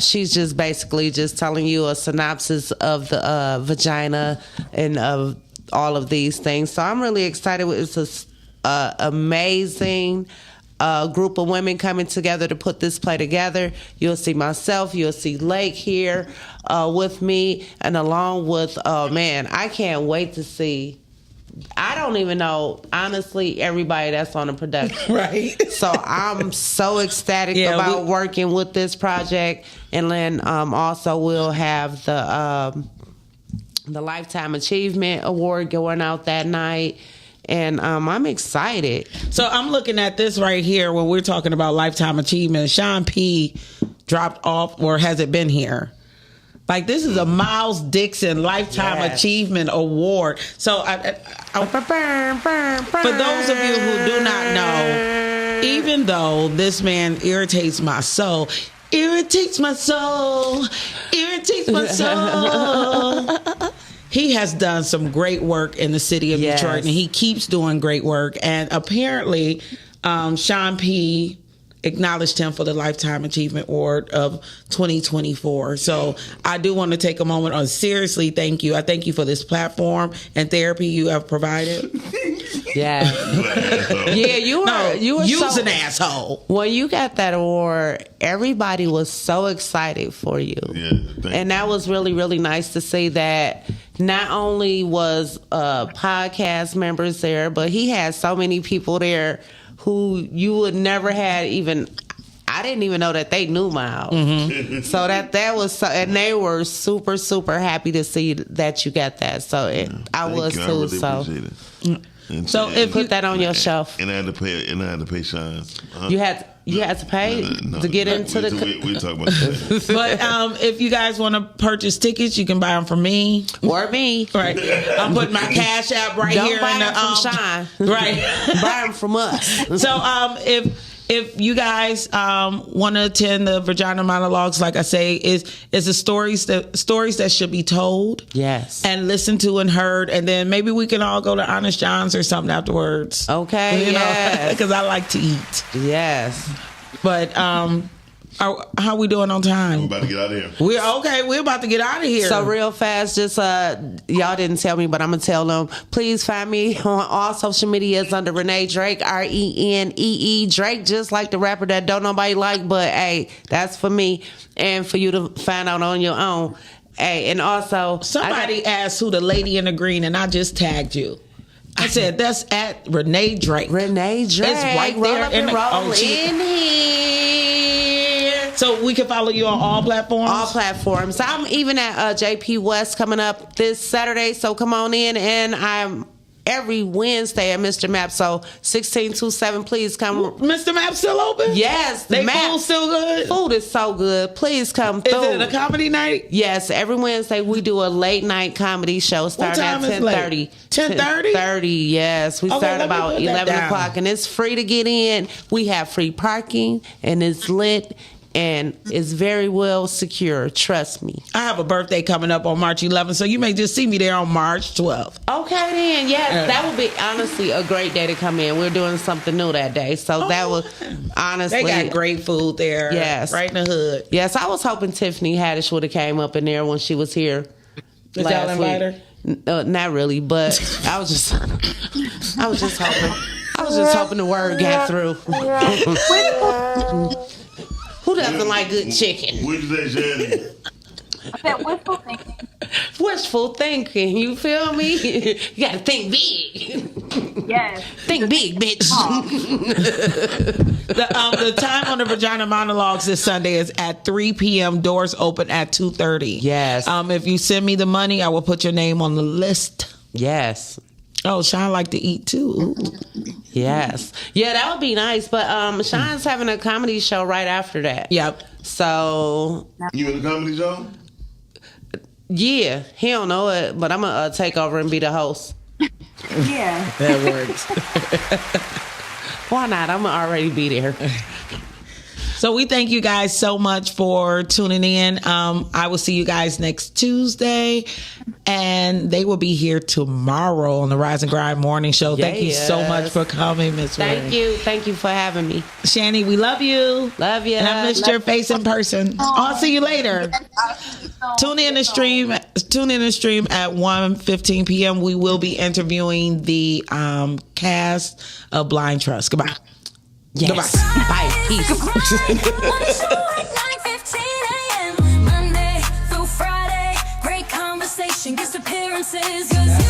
she's just basically just telling you a synopsis of the vagina and of all of these things. So I'm really excited. It's an amazing group of women coming together to put this play together. You'll see myself, you'll see Lake here with me, and along with, I can't wait to see. I don't even know, honestly, everybody that's on the production. Right. So I'm so ecstatic about working with this project. And then also we'll have the Lifetime Achievement Award going out that night. And I'm excited. So I'm looking at this right here when we're talking about Lifetime Achievement. Sean P. dropped off, or has it been here? Like, this is a Miles Dixon Lifetime Achievement Award. So for those of you who do not know, even though this man irritates my soul, he has done some great work in the city of Detroit, and he keeps doing great work. And apparently, Sean P. acknowledged him for the Lifetime Achievement Award of 2024. So I do want to take a moment on seriously thank you. I thank you for this platform and therapy you have provided. Yeah. Yeah, you were an asshole. When you got that award, everybody was so excited for you. Yeah, and that was really, really nice to see that not only was podcast members there, but he had so many people there who you would never had even. I didn't even know that they knew Miles. Mm-hmm. So that was so, and they were super, super happy to see that you got that. So I was too. Really so. So if put that on your shelf, and I had to pay Sean. You had to pay to get into the. We talk about that. But if you guys want to purchase tickets, you can buy them from me or me. Right, I'm putting my Cash App right Don't here. Buy in them from Sean. Right, buy them from us. So if you guys want to attend the Vagina Monologues, like I say, is the stories that should be told. Yes. And listened to and heard, and then maybe we can all go to Honest John's or something afterwards. Okay. Because I like to eat. Yes. But How we doing on time? I'm about to get out of here. We're about to get out of here. So real fast, just y'all didn't tell me, but I'm gonna tell them. Please find me on all social medias under Renee Drake, RENEE Drake, just like the rapper that don't nobody like, but hey, that's for me and for you to find out on your own. Hey, and also somebody asked who the lady in the green, and I just tagged you. I said that's at Renee Drake. Renee Drake. It's right there in here. So we can follow you on all platforms? All platforms. I'm even at JP West coming up this Saturday, so come on in. And I'm every Wednesday at Mr. Map, so 1627, please come. Mr. Map still open? Yes. They food still good? Food is so good. Please come through. Is it a comedy night? Yes. Every Wednesday we do a late night comedy show starting at 10:30. 10:30? 10:30, yes. We start about 11 o'clock, and it's free to get in. We have free parking, and it's lit. And it's very well secure. Trust me. I have a birthday coming up on March 11th, so you may just see me there on March 12th. Okay, then. Yes, that would be honestly a great day to come in. We're doing something new that day. So that would honestly. They got great food there. Yes. Right in the hood. Yes, I was hoping Tiffany Haddish would have came up in there when she was here. Did y'all invite her? Not really, but I was just hoping. I was just hoping the word got through. Who doesn't like good chicken? What did you say, Shannon? I said wishful thinking. Wishful thinking, you feel me? You gotta think big. Yes. Think big, bitch. The time on the Vagina Monologues this Sunday is at 3 p.m. Doors open at 2:30. Yes. If you send me the money, I will put your name on the list. Yes. Oh, Sean like to eat too. Ooh. Yes. Yeah, that would be nice. But Sean's having a comedy show right after that. Yep. So you in the comedy show? Yeah, he don't know it, but I'm gonna take over and be the host. Yeah. That works. Why not? I'm gonna already be there. So we thank you guys so much for tuning in. I will see you guys next Tuesday, and they will be here tomorrow on the Rise and Grind Morning Show. Yes. Thank you so much for coming, Miss Thank you. Thank you for having me. Shani, we love you. Love you. And I missed your face in person. I'll see you later. Tune in the stream at 1:15 p.m. We will be interviewing the cast of Blind Trust. Goodbye. Yes. Goodbye. Bye. Peace. Monday through Friday, great conversation, guest appearances. 'Cause you